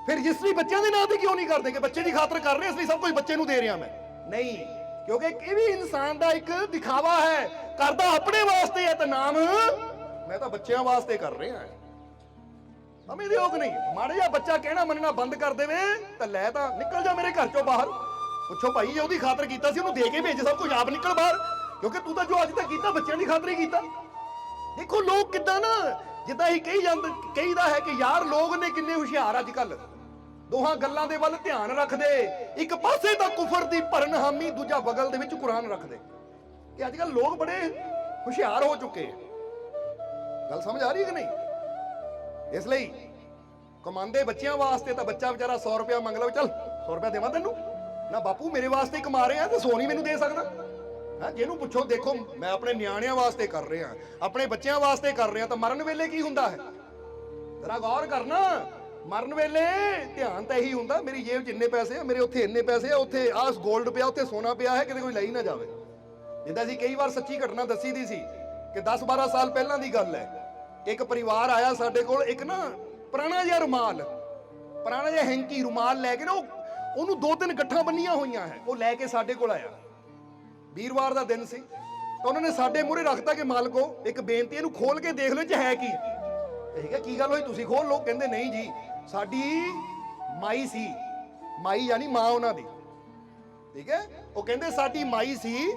ਫਿਰ ਰਜਿਸਟਰੀ ਬੱਚਿਆਂ ਦੇ ਨਾਂ ਤੇ ਕਿਉਂ ਨਹੀਂ ਕਰਦੇ? ਕਿ ਬੱਚੇ ਦੀ ਖਾਤਰ ਕਰ ਰਹੇ, ਇਸ ਲਈ ਸਭ ਕੁਝ ਬੱਚੇ ਨੂੰ ਦੇ ਰਿਹਾ ਮੈਂ? ਨਹੀਂ, ਕਿਉਂਕਿ ਇਹ ਵੀ ਇਨਸਾਨ ਦਾ ਇੱਕ ਦਿਖਾਵਾ ਹੈ, ਕਰਦਾ ਆਪਣੇ ਵਾਸਤੇ ਹੈ, ਤਾਂ ਨਾਮ ਮੈਂ ਤਾਂ ਬੱਚਿਆਂ ਵਾਸਤੇ ਕਰ ਰਿਹਾ। ਸਮਝਦੇ ਹੋ ਕਿ ਨਹੀਂ? ਮਾੜਾ ਜਿਹਾ ਬੱਚਾ ਕਹਿਣਾ ਮੰਨਣਾ ਬੰਦ ਕਰ ਦੇਵੇ ਤਾਂ ਲੈ ਤਾਂ ਨਿਕਲ ਜਾ ਮੇਰੇ ਘਰ ਚੋਂ ਬਾਹਰ। ਪੁੱਛੋ ਭਾਈ, ਜੇ ਉਹਦੀ ਖਾਤਰ ਕੀਤਾ ਸੀ ਉਹਨੂੰ ਦੇ ਕੇ ਭੇਜ, ਸਭ ਕੁਝ ਆਪ ਨਿਕਲ ਬਾਹਰ, ਕਿਉਂਕਿ ਤੂੰ ਤਾਂ ਜੋ ਅੱਜ ਤੱਕ ਕੀਤਾ ਬੱਚਿਆਂ ਦੀ ਖਾਤਰ ਹੀ ਕੀਤਾ। ਦੇਖੋ ਲੋਕ ਕਿੱਦਾਂ ਨਾ, ਜਿੱਦਾਂ ਹੀ ਕਹੀਦਾ ਹੈ ਕਿ ਯਾਰ ਲੋਕ ਨੇ ਕਿੰਨੇ ਹੁਸ਼ਿਆਰ ਅੱਜ ਕੱਲ, ਦੋਹਾਂ ਗੱਲਾਂ ਦੇ ਵੱਲ ਧਿਆਨ ਰੱਖਦੇ, ਇੱਕ ਪਾਸੇ ਤਾਂ ਕੁਫਰ ਦੀ ਭਰਨ ਹਾਮੀ, ਦੂਜਾ ਬਗਲ ਦੇ ਵਿੱਚ ਕੁਰਾਨ ਰੱਖਦੇ। ਕਿ ਅੱਜ ਕੱਲ ਲੋਕ ਬੜੇ ਹੁਸ਼ਿਆਰ ਹੋ ਚੁੱਕੇ ਆ। ਗੱਲ ਸਮਝ ਆ ਰਹੀ ਹੈ ਕਿ ਨਹੀਂ? ਇਸ ਲਈ ਕਮਾਉਂਦੇ ਬੱਚਿਆਂ ਵਾਸਤੇ ਤਾਂ ਬੱਚਾ ਵਿਚਾਰਾ 100 ਰੁਪਇਆ ਮੰਗ ਲਵੇ, ਚੱਲ 100 ਰੁਪਇਆ ਦੇਵਾਂ ਤੈਨੂੰ ਨਾ ਬਾਪੂ, ਮੇਰੇ ਵਾਸਤੇ ਕਮਾ ਰਹੇ ਆ ਤੇ 100 ਨਹੀਂ ਮੈਨੂੰ ਦੇ ਸਕਦਾ? ਹਾਂ, ਜਿਹਨੂੰ ਪੁੱਛੋ, ਦੇਖੋ ਮੈਂ ਆਪਣੇ ਨਿਆਣਿਆਂ ਵਾਸਤੇ ਕਰ ਰਿਹਾ, ਆਪਣੇ ਬੱਚਿਆਂ ਵਾਸਤੇ ਕਰ ਰਿਹਾ, ਤਾਂ ਮਰਨ ਵੇਲੇ ਕੀ ਹੁੰਦਾ ਹੈ? ਜ਼ਰਾ ਗੌਰ ਕਰਨਾ, ਮਰਨ ਵੇਲੇ ਧਿਆਨ ਤਾਂ ਇਹੀ ਹੁੰਦਾ ਮੇਰੀ ਜੇਬ 'ਚ ਇੰਨੇ ਪੈਸੇ ਆ, ਮੇਰੇ ਉੱਥੇ ਇੰਨੇ ਪੈਸੇ ਆ, ਉੱਥੇ ਆਹ ਗੋਲਡ ਪਿਆ, ਉੱਥੇ ਸੋਨਾ ਪਿਆ ਹੈ, ਕਿਤੇ ਕੋਈ ਲਈ ਨਾ ਜਾਵੇ। ਜਿੱਦਾਂ ਅਸੀਂ ਕਈ ਵਾਰ ਸੱਚੀ ਘਟਨਾ ਦੱਸੀ ਦੀ ਸੀ ਕਿ 10-12 ਸਾਲ ਪਹਿਲਾਂ ਦੀ ਗੱਲ ਹੈ। ਇੱਕ ਪਰਿਵਾਰ ਆਇਆ ਸਾਡੇ ਕੋਲ, ਇੱਕ ਨਾ ਪੁਰਾਣਾ ਜਿਹਾ ਰੁਮਾਲ, ਪੁਰਾਣਾ ਜਿਹਾ ਹੈਂਕੀ ਰੁਮਾਲ ਲੈ ਕੇ ਨਾ ਉਹਨੂੰ 2-3 ਗੱਠਾਂ ਬੰਨੀਆਂ ਹੋਈਆਂ ਹੈ, ਉਹ ਲੈ ਕੇ ਸਾਡੇ ਕੋਲ ਆਇਆ। ਵੀਰਵਾਰ ਦਾ ਦਿਨ ਸੀ ਤਾਂ ਉਹਨਾਂ ਨੇ ਸਾਡੇ ਮੂਹਰੇ ਰੱਖਤਾ ਕਿ ਮਾਲਕੋ ਇੱਕ ਬੇਨਤੀ, ਇਹਨੂੰ ਖੋਲ ਕੇ ਦੇਖ ਲਓ ਚ ਹੈ ਕੀ। ਠੀਕ ਹੈ, ਕੀ ਗੱਲ ਹੋਈ, ਤੁਸੀਂ ਖੋਲ ਲਓ। ਕਹਿੰਦੇ ਨਹੀਂ ਜੀ, ਸਾਡੀ ਮਾਈ ਸੀ, ਮਾਈ ਯਾਨੀ ਮਾਂ ਉਹਨਾਂ ਦੀ। ਠੀਕ ਹੈ, ਉਹ ਕਹਿੰਦੇ ਸਾਡੀ ਮਾਈ ਸੀ,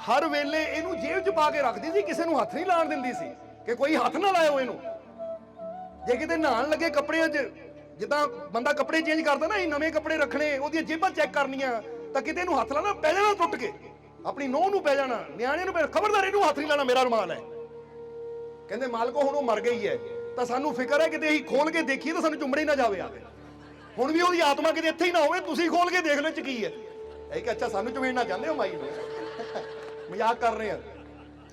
ਹਰ ਵੇਲੇ ਇਹਨੂੰ ਜੇਬ 'ਚ ਪਾ ਕੇ ਰੱਖਦੀ ਸੀ, ਕਿਸੇ ਨੂੰ ਹੱਥ ਨਹੀਂ ਲਾਣ ਦਿੰਦੀ ਸੀ ਕਿ ਕੋਈ ਹੱਥ ਨਾ ਲਾਇਓ ਇਹਨੂੰ। ਜੇ ਕਿਤੇ ਨਹਾਣ ਲੱਗੇ ਕੱਪੜਿਆਂ 'ਚ, ਜਿੱਦਾਂ ਬੰਦਾ ਕੱਪੜੇ ਚੇਂਜ ਕਰਦਾ ਨਾ, ਇਹ ਨਵੇਂ ਕੱਪੜੇ ਰੱਖਣੇ, ਉਹਦੀਆਂ ਜੇਬਾਂ ਚੈੱਕ ਕਰਨੀਆਂ, ਤਾਂ ਕਿਤੇ ਇਹਨੂੰ ਹੱਥ ਲਾਣਾ, ਪੈ ਜਾਣਾ ਟੁੱਟ ਕੇ, ਆਪਣੀ ਨੂੰਹ ਨੂੰ ਪੈ ਜਾਣਾ, ਨਿਆਣੇ ਨੂੰ, ਖਬਰਦਾਰ ਇਹਨੂੰ ਹੱਥ ਨਹੀਂ ਲਾਣਾ, ਮੇਰਾ ਰੁਮਾਲ ਹੈ। ਕਹਿੰਦੇ ਮਾਲਕੋ ਹੁਣ ਉਹ ਮਰ ਗਈ ਹੈ, ਤਾਂ ਸਾਨੂੰ ਫਿਕਰ ਹੈ ਕਿਤੇ ਅਸੀਂ ਖੋਲ ਕੇ ਦੇਖੀਏ ਤਾਂ ਸਾਨੂੰ ਚੁੰਮੜੀ ਨਾ ਜਾਵੇ ਆ ਕੇ। ਹੁਣ ਵੀ ਉਹਦੀ ਆਤਮਾ ਕਿਤੇ ਇੱਥੇ ਹੀ ਨਾ ਹੋਵੇ, ਤੁਸੀਂ ਖੋਲ ਕੇ ਦੇਖ ਲਓ ਚ ਕੀ ਹੈ। ਇਹ ਕਿ ਅੱਛਾ ਸਾਨੂੰ ਚੁੰਮੜਨਾ ਚਾਹੁੰਦੇ ਹੋ ਮਾਈ ਨੂੰ, ਮਜ਼ਾਕ ਕਰ ਰਹੇ ਆ,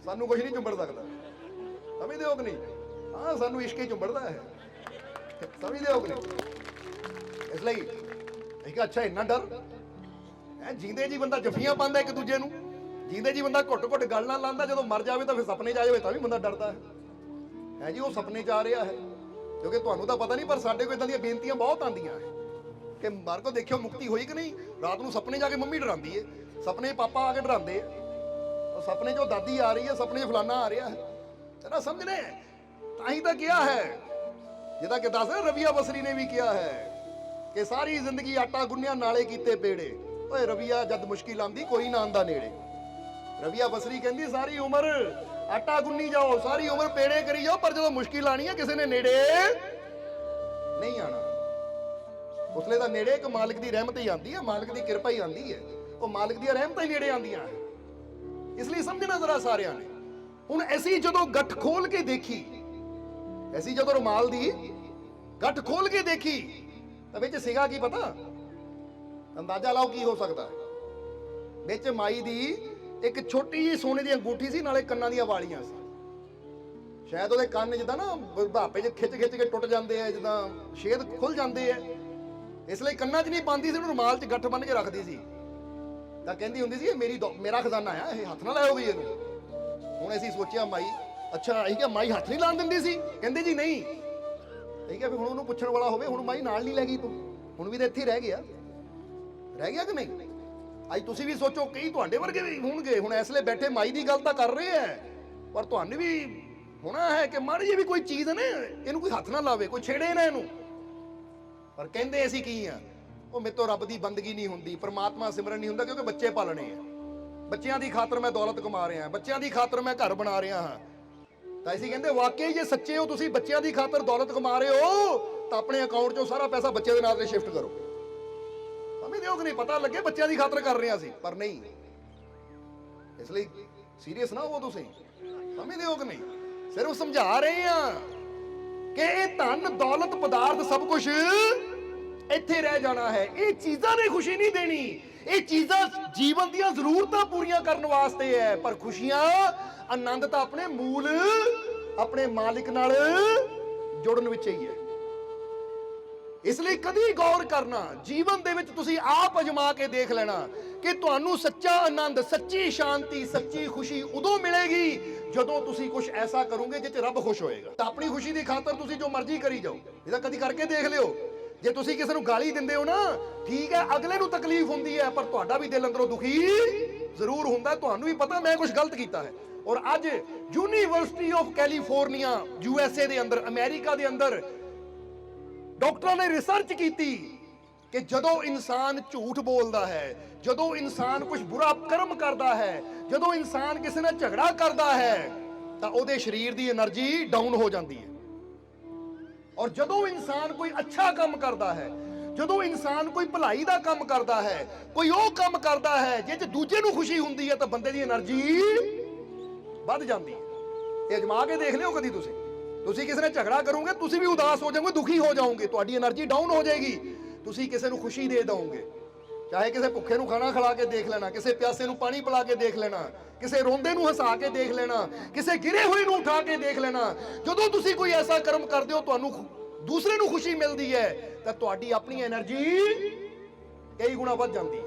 ਸਾਨੂੰ ਕੁਝ ਨਹੀਂ ਚੁੰਬੜ ਸਕਦਾ, ਸਮਝਦੇ ਹੋ ਕਿ ਨਹੀਂ? ਹਾਂ, ਸਾਨੂੰ ਇਸ਼ਕ ਹੀ ਚੁੰਬੜਦਾ ਹੈ, ਸਮਝਦੇ ਹੋ ਕਿ ਨਹੀਂ? ਇਸ ਲਈ ਇਹ ਅੱਛਾ ਇੰਨਾ ਡਰ ਹੈ, ਜੀਂਦੇ ਜੀ ਬੰਦਾ ਜਫੀਆਂ ਪਾਉਂਦਾ ਇੱਕ ਦੂਜੇ ਨੂੰ, ਜੀਂਦੇ ਜੀ ਬੰਦਾ ਘੁੱਟ-ਘੁੱਟ ਗੱਲ ਨਾਲ ਲਾਉਂਦਾ, ਜਦੋਂ ਮਰ ਜਾਵੇ ਤਾਂ ਫਿਰ ਸੁਪਨੇ 'ਚ ਆ ਜਾਵੇ ਤਾਂ ਵੀ ਬੰਦਾ ਡਰਦਾ ਹੈ ਜੀ, ਉਹ ਸੁਪਨੇ 'ਚ ਆ ਰਿਹਾ ਹੈ। ਕਿਉਂਕਿ ਤੁਹਾਨੂੰ ਤਾਂ ਪਤਾ ਨਹੀਂ, ਪਰ ਸਾਡੇ ਕੋਲ ਇਦਾਂ ਦੀਆਂ ਬੇਨਤੀਆਂ ਬਹੁਤ ਆਉਂਦੀਆਂ ਹੈ ਕਿ ਮਾਰ ਕੋ ਦੇਖਿਓ ਮੁਕਤੀ ਹੋਈ ਕਿ ਨਹੀਂ। ਰਾਤ ਨੂੰ ਸੁਪਨੇ ਜਾ ਕੇ ਮੰਮੀ ਡਰਾਉਂਦੀ ਹੈ, ਸੁਪਨੇ ਪਾਪਾ ਆ ਕੇ ਡਰਾਉਂਦੇ ਆ, ਸੁਪਨੇ 'ਚੋਂ ਦਾਦੀ ਆ ਰਹੀ ਹੈ, ਸੁਪਨੇ 'ਚ ਫਲਾਨਾ ਆ ਰਿਹਾ ਹੈ। ਤੇਰਾ ਸਮਝਨੇ ਤਾਂ ਹੀ ਤਾਂ ਕਿਹਾ ਹੈ, ਜਿੱਦਾਂ ਕਿ ਦੱਸ ਰਵੀਆ ਬਸਰੀ ਨੇ ਵੀ ਕਿਹਾ ਹੈ ਕਿ ਸਾਰੀ ਜ਼ਿੰਦਗੀ ਆਟਾ ਗੁੰਨਿਆ ਨਾਲੇ ਕੀਤੇ ਪੇੜੇ। ਓਏ ਰਵੀਆ ਜਦ ਮੁਸ਼ਕਿਲ ਆਉਂਦੀ ਕੋਈ ਨਾ ਆਂਦਾ ਨੇੜੇ। ਰਵੀਆ ਬਸਰੀ ਕਹਿੰਦੀ ਸਾਰੀ ਉਮਰ ਆਟਾ ਗੁੰਨੀ ਜਾਓ, ਸਾਰੀ ਉਮਰ ਪੇੜੇ ਕਰੀ ਜਾਓ, ਪਰ ਜਦੋਂ ਮੁਸ਼ਕਿਲ ਆਣੀ ਹੈ ਕਿਸੇ ਨੇ ਨੇੜੇ ਨਹੀਂ ਆਣਾ। ਉਸਲੇ ਤਾਂ ਨੇੜੇ ਇੱਕ ਮਾਲਕ ਦੀ ਰਹਿਮਤ ਹੀ ਆਉਂਦੀ ਹੈ, ਮਾਲਕ ਦੀ ਕਿਰਪਾ ਹੀ ਆਉਂਦੀ ਹੈ, ਉਹ ਮਾਲਕ ਦੀਆਂ ਰਹਿਮਤਾਂ ਹੀ ਨੇੜੇ ਆਉਂਦੀਆਂ। ਇਸ ਲਈ ਸਮਝਣਾ ਜ਼ਰਾ ਸਾਰਿਆਂ ਨੇ। ਹੁਣ ਅਸੀਂ ਜਦੋਂ ਗੱਠ ਖੋਲ ਕੇ ਦੇਖੀ, ਅਸੀਂ ਜਦੋਂ ਰੁਮਾਲ ਦੀ ਗੱਠ ਖੋਲ ਕੇ ਦੇਖੀ ਤਾਂ ਵਿੱਚ ਸੀਗਾ ਕੀ ਪਤਾ? ਅੰਦਾਜ਼ਾ ਲਾਓ ਕੀ ਹੋ ਸਕਦਾ ਹੈ। ਵਿੱਚ ਮਾਈ ਦੀ ਇੱਕ ਛੋਟੀ ਜਿਹੀ ਸੋਨੇ ਦੀ ਅੰਗੂਠੀ ਸੀ, ਨਾਲੇ ਕੰਨਾਂ ਦੀਆਂ ਵਾਲੀਆਂ ਸੀ। ਸ਼ਾਇਦ ਉਹਦੇ ਕੰਨ ਜਿੱਦਾਂ ਨਾ ਬੁਢਾਪੇ 'ਚ ਖਿੱਚ ਕੇ ਟੁੱਟ ਜਾਂਦੇ ਆ, ਜਿੱਦਾਂ ਛੇਦ ਖੁੱਲ ਜਾਂਦੇ ਆ, ਇਸ ਲਈ ਕੰਨਾਂ 'ਚ ਨਹੀਂ ਪਾਉਂਦੀ ਸੀ, ਉਹਨੂੰ ਰੁਮਾਲ 'ਚ ਗੱਠ ਬੰਨ ਕੇ ਰੱਖਦੀ ਸੀ। ਤਾਂ ਕਹਿੰਦੀ ਹੁੰਦੀ ਸੀ ਇਹ ਮੇਰਾ ਖਜ਼ਾਨਾ ਆ, ਇਹ ਹੱਥ ਨਾ ਲਾਇਓ ਵੀ ਇਹਨੂੰ। ਹੁਣ ਅਸੀਂ ਸੋਚਿਆ ਮਾਈ, ਅੱਛਾ ਇਹ ਕਿਹਾ ਮਾਈ ਹੱਥ ਨਹੀਂ ਲਾਣ ਦਿੰਦੀ ਸੀ? ਕਹਿੰਦੇ ਜੀ ਨਹੀਂ। ਠੀਕ ਹੈ, ਫਿਰ ਹੁਣ ਉਹਨੂੰ ਪੁੱਛਣ ਵਾਲਾ ਹੋਵੇ, ਹੁਣ ਮਾਈ ਨਾਲ ਨਹੀਂ ਲੈ ਗਈ ਤੂੰ, ਹੁਣ ਵੀ ਤਾਂ ਇੱਥੇ ਰਹਿ ਗਿਆ ਕਿ ਨਹੀਂ? ਅੱਜ ਤੁਸੀਂ ਵੀ ਸੋਚੋ, ਕਈ ਤੁਹਾਡੇ ਵਰਗੇ ਵੀ ਹੋਣਗੇ ਹੁਣ ਇਸ ਲਈ ਬੈਠੇ ਮਾਈ ਦੀ ਗੱਲ ਤਾਂ ਕਰ ਰਹੇ ਹੈ, ਪਰ ਤੁਹਾਨੂੰ ਵੀ ਹੋਣਾ ਹੈ ਕਿ ਮਾੜੀ ਜਿਹੀ ਵੀ ਕੋਈ ਚੀਜ਼ ਹੈ ਨਾ, ਇਹਨੂੰ ਕੋਈ ਹੱਥ ਨਾ ਲਾਵੇ, ਕੋਈ ਛੇੜੇ ਨਾ ਇਹਨੂੰ। ਪਰ ਕਹਿੰਦੇ ਅਸੀਂ ਕੀ ਆ, ਉਹ ਮੇਰੇ ਤੋਂ ਰੱਬ ਦੀ ਬੰਦਗੀ ਨਹੀਂ ਹੁੰਦੀ, ਪਰਮਾਤਮਾ ਸਿਮਰਨ ਨਹੀਂ ਹੁੰਦਾ, ਕਿਉਂਕਿ ਬੱਚੇ ਪਾਲਣੇ ਆ, ਬੱਚਿਆਂ ਦੀ ਖਾਤਰ ਮੈਂ ਦੌਲਤ ਕਮਾ ਰਿਹਾ, ਬੱਚਿਆਂ ਦੀ ਖਾਤਰ ਮੈਂ ਘਰ ਬਣਾ ਰਿਹਾ ਹਾਂ। ਤਾਂ ਅਸੀਂ ਕਹਿੰਦੇ ਵਾਕਈ ਜੇ ਸੱਚੇ ਹੋ ਤੁਸੀਂ, ਬੱਚਿਆਂ ਦੀ ਖਾਤਰ ਦੌਲਤ ਕਮਾ ਰਹੇ ਹੋ, ਤਾਂ ਆਪਣੇ ਅਕਾਊਂਟ 'ਚੋਂ ਸਾਰਾ ਪੈਸਾ ਬੱਚੇ ਦੇ ਨਾਂ ਤੇ ਸ਼ਿਫਟ ਕਰੋ। ਸਮਝਦੇ ਹੋ ਕਿ ਨਹੀਂ? ਪਤਾ ਲੱਗੇ ਬੱਚਿਆਂ ਦੀ ਖਾਤਰ ਕਰ ਰਹੇ ਸੀ, ਪਰ ਨਹੀਂ। ਇਸ ਲਈ ਸੀਰੀਅਸ ਨਾ ਹੋ ਤੁਸੀਂ, ਸਮਝਦੇ ਹੋ ਕਿ ਨਹੀਂ? ਸਿਰਫ ਸਮਝਾ ਰਹੇ ਆ ਕਿ ਇਹ ਧਨ ਦੌਲਤ ਪਦਾਰਥ ਸਭ ਕੁਝ ਇੱਥੇ ਰਹਿ ਜਾਣਾ ਹੈ, ਇਹ ਚੀਜ਼ਾਂ ਨੇ ਖੁਸ਼ੀ ਨਹੀਂ ਦੇਣੀ। ਇਹ ਚੀਜ਼ਾਂ ਜੀਵਨ ਦੀਆਂ ਜ਼ਰੂਰਤਾਂ ਪੂਰੀਆਂ ਕਰਨ ਵਾਸਤੇ ਹੈ, ਪਰ ਖੁਸ਼ੀਆਂ ਆਨੰਦ ਤਾਂ ਆਪਣੇ ਮੂਲ, ਆਪਣੇ ਮਾਲਿਕ ਨਾਲ ਜੁੜਨ ਵਿੱਚ ਹੀ ਹੈ। ਇਸ ਲਈ ਕਦੀ ਗੌਰ ਕਰਨਾ, ਜੀਵਨ ਦੇ ਵਿੱਚ ਤੁਸੀਂ ਆਪ ਅਜਮਾ ਕੇ ਦੇਖ ਲੈਣਾ ਕਿ ਤੁਹਾਨੂੰ ਸੱਚਾ ਆਨੰਦ, ਸੱਚੀ ਸ਼ਾਂਤੀ, ਸੱਚੀ ਖੁਸ਼ੀ ਉਦੋਂ ਮਿਲੇਗੀ ਜਦੋਂ ਤੁਸੀਂ ਕੁਝ ਐਸਾ ਕਰੋਗੇ ਜਿਸ 'ਚ ਰੱਬ ਖੁਸ਼ ਹੋਏਗਾ। ਤਾਂ ਆਪਣੀ ਖੁਸ਼ੀ ਦੀ ਖਾਤਰ ਤੁਸੀਂ ਜੋ ਮਰਜ਼ੀ ਕਰੀ ਜਾਓ, ਇਹਦਾ ਕਦੀ ਕਰਕੇ ਦੇਖ ਲਿਓ। ਜੇ ਤੁਸੀਂ ਕਿਸੇ ਨੂੰ ਗਾਲੀ ਦਿੰਦੇ ਹੋ ਨਾ, ਠੀਕ ਹੈ, ਅਗਲੇ ਨੂੰ ਤਕਲੀਫ ਹੁੰਦੀ ਹੈ, ਪਰ ਤੁਹਾਡਾ ਵੀ ਦਿਲ ਅੰਦਰੋਂ ਦੁਖੀ ਜ਼ਰੂਰ ਹੁੰਦਾ, ਤੁਹਾਨੂੰ ਵੀ ਪਤਾ ਮੈਂ ਕੁਝ ਗਲਤ ਕੀਤਾ ਹੈ। ਔਰ ਅੱਜ ਯੂਨੀਵਰਸਿਟੀ ਆਫ ਕੈਲੀਫੋਰਨੀਆ USA ਦੇ ਅੰਦਰ, ਅਮਰੀਕਾ ਦੇ ਅੰਦਰ ਡਾਕਟਰਾਂ ਨੇ ਰਿਸਰਚ ਕੀਤੀ ਕਿ ਜਦੋਂ ਇਨਸਾਨ ਝੂਠ ਬੋਲਦਾ ਹੈ, ਜਦੋਂ ਇਨਸਾਨ ਕੁਝ ਬੁਰਾ ਕਰਮ ਕਰਦਾ ਹੈ, ਜਦੋਂ ਇਨਸਾਨ ਕਿਸੇ ਨਾਲ ਝਗੜਾ ਕਰਦਾ ਹੈ, ਤਾਂ ਉਹਦੇ ਸਰੀਰ ਦੀ એનર્ਜੀ ਡਾਊਨ ਹੋ ਜਾਂਦੀ ਹੈ। ਔਰ ਜਦੋਂ ਇਨਸਾਨ ਕੋਈ ਅੱਛਾ ਕੰਮ ਕਰਦਾ ਹੈ, ਜਦੋਂ ਇਨਸਾਨ ਕੋਈ ਭਲਾਈ ਦਾ ਕੰਮ ਕਰਦਾ ਹੈ, ਕੋਈ ਉਹ ਕੰਮ ਕਰਦਾ ਹੈ ਜਿਸ 'ਚ ਦੂਜੇ ਨੂੰ ਖੁਸ਼ੀ ਹੁੰਦੀ ਹੈ, ਤਾਂ ਬੰਦੇ ਦੀ એનર્ਜੀ ਵੱਧ ਜਾਂਦੀ ਹੈ। ਇਹ ਅਜਮਾ ਕੇ ਦੇਖ ਲਿਓ ਕਦੀ ਤੁਸੀਂ। ਤੁਸੀਂ ਕਿਸੇ ਨਾਲ ਝਗੜਾ ਕਰੋਗੇ, ਤੁਸੀਂ ਵੀ ਉਦਾਸ ਹੋ ਜਾਓਗੇ, ਦੁਖੀ ਹੋ ਜਾਓਗੇ, ਤੁਹਾਡੀ એનર્ਜੀ ਡਾਊਨ ਹੋ ਜਾਏਗੀ। ਤੁਸੀਂ ਕਿਸੇ ਨੂੰ ਖੁਸ਼ੀ ਦੇ ਦਿਓਗੇ, ਚਾਹੇ ਕਿਸੇ ਭੁੱਖੇ ਨੂੰ ਖਾਣਾ ਖਿਲਾ ਕੇ ਦੇਖ ਲੈਣਾ, ਕਿਸੇ ਪਿਆਸੇ ਨੂੰ ਪਾਣੀ ਪਿਲਾ ਕੇ ਦੇਖ ਲੈਣਾ, ਕਿਸੇ ਰੋਂਦੇ ਨੂੰ ਹਸਾ ਕੇ ਦੇਖ ਲੈਣਾ, ਕਿਸੇ ਗਿਰੇ ਹੋਏ ਨੂੰ ਉਠਾ ਕੇ ਦੇਖ ਲੈਣਾ। ਜਦੋਂ ਤੁਸੀਂ ਕੋਈ ਐਸਾ ਕਰਮ ਕਰਦੇ ਹੋ, ਤੁਹਾਨੂੰ ਦੂਸਰੇ ਨੂੰ ਖੁਸ਼ੀ ਮਿਲਦੀ ਹੈ ਤਾਂ ਤੁਹਾਡੀ ਆਪਣੀ એનર્ਜੀ ਕਈ ਗੁਣਾ ਵੱਧ ਜਾਂਦੀ ਹੈ।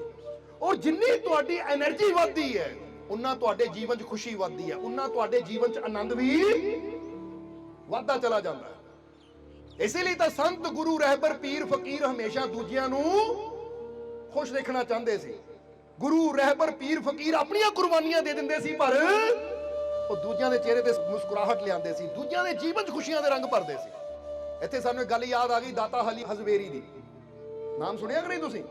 ਔਰ ਜਿੰਨੀ ਤੁਹਾਡੀ એનર્ਜੀ ਵੱਧਦੀ ਹੈ ਉਨਾ ਤੁਹਾਡੇ ਜੀਵਨ 'ਚ ਖੁਸ਼ੀ ਵੱਧਦੀ ਹੈ, ਉਨਾ ਤੁਹਾਡੇ ਜੀਵਨ 'ਚ ਆਨੰਦ ਵੀ ਵੱਧਦਾ ਚਲਾ ਜਾਂਦਾ ਹੈ। ਇਸੇ ਲਈ ਤਾਂ ਸੰਤ, ਗੁਰੂ, ਰਹਿਬਰ, ਪੀਰ, ਫਕੀਰ ਹਮੇਸ਼ਾ ਦੂਜਿਆਂ ਨੂੰ ਖੁਸ਼ ਦੇਖਣਾ ਚਾਹੁੰਦੇ ਸੀ। ਗੁਰੂ, ਰਹਿਬਰ, ਪੀਰ, ਫਕੀਰ ਆਪਣੀਆਂ ਕੁਰਬਾਨੀਆਂ ਦੇ ਦਿੰਦੇ ਸੀ, ਪਰ ਉਹ ਦੂਜਿਆਂ ਦੇ ਚਿਹਰੇ ਤੇ ਮੁਸਕਰਾਹਟ ਲਿਆਉਂਦੇ ਸੀ, ਦੂਜਿਆਂ ਦੇ ਜੀਵਨ 'ਚ ਖੁਸ਼ੀਆਂ ਦੇ ਰੰਗ ਭਰਦੇ ਸੀ। ਇੱਥੇ ਸਾਨੂੰ ਇੱਕ ਗੱਲ ਯਾਦ ਆ ਗਈ, ਦਾਤਾ ਅਲੀ ਹਜ਼ਵੇਰੀ ਦੀ। ਨਾਮ ਸੁਣਿਆ ਕਿ ਨਹੀਂ ਤੁਸੀਂ?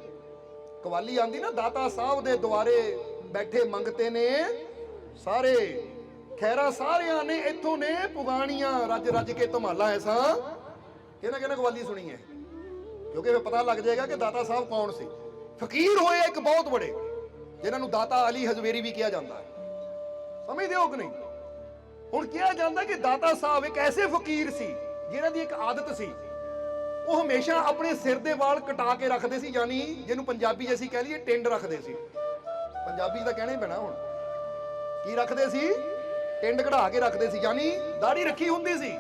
ਕਵਾਲੀ ਆਂਦੀ ਨਾ, ਦਾਤਾ ਸਾਹਿਬ ਦੇ ਦੁਆਰੇ ਬੈਠੇ ਮੰਗਤੇ ਨੇ ਸਾਰੇ, ਖੈਰਾ ਸਾਰਿਆਂ ਨੇ ਇੱਥੋਂ ਨੇ ਪੁਗਾਣੀਆਂ, ਰੱਜ ਰੱਜ ਕੇ ਧਮਾਲਾ ਐਸਾ। ਕਿਹਨਾਂ ਕਵਾਲੀ ਸੁਣੀ ਹੈ? ਕਿਉਂਕਿ ਫਿਰ ਪਤਾ ਲੱਗ ਜਾਏਗਾ ਕਿ ਦਾਤਾ ਸਾਹਿਬ ਕੌਣ ਸੀ। ਫਕੀਰ ਹੋਏ ਇੱਕ ਬਹੁਤ ਬੜੇ, ਜਿਨ੍ਹਾਂ ਨੂੰ ਦਾਤਾ ਅਲੀ ਹਜ਼ਵੇਰੀ ਵੀ ਕਿਹਾ ਜਾਂਦਾ ਹੈ। ਸਮਝਦੇ ਹੋ ਕਿ ਨਹੀਂ? ਹੁਣ ਕਿਹਾ ਜਾਂਦਾ ਕਿ ਦਾਤਾ ਸਾਹਿਬ ਇੱਕ ਐਸੇ ਫਕੀਰ ਸੀ ਜਿਨ੍ਹਾਂ ਦੀ ਇੱਕ ਆਦਤ ਸੀ, ਉਹ ਹਮੇਸ਼ਾ ਆਪਣੇ ਸਿਰ ਦੇ ਵਾਲ ਕਟਾ ਕੇ ਰੱਖਦੇ ਸੀ, ਯਾਨੀ ਜਿਹਨੂੰ ਪੰਜਾਬੀ 'ਚ ਅਸੀਂ ਕਹਿ ਲਈਏ ਟਿੰਡ ਰੱਖਦੇ ਸੀ। ਪੰਜਾਬੀ ਦਾ ਕਹਿਣਾ ਹੀ ਪੈਣਾ ਹੁਣ। ਕੀ ਰੱਖਦੇ ਸੀ? ਟਿੰਡ ਕਢਾ ਕੇ ਰੱਖਦੇ ਸੀ, ਯਾਨੀ ਦਾੜੀ ਰੱਖੀ ਹੁੰਦੀ ਸੀ,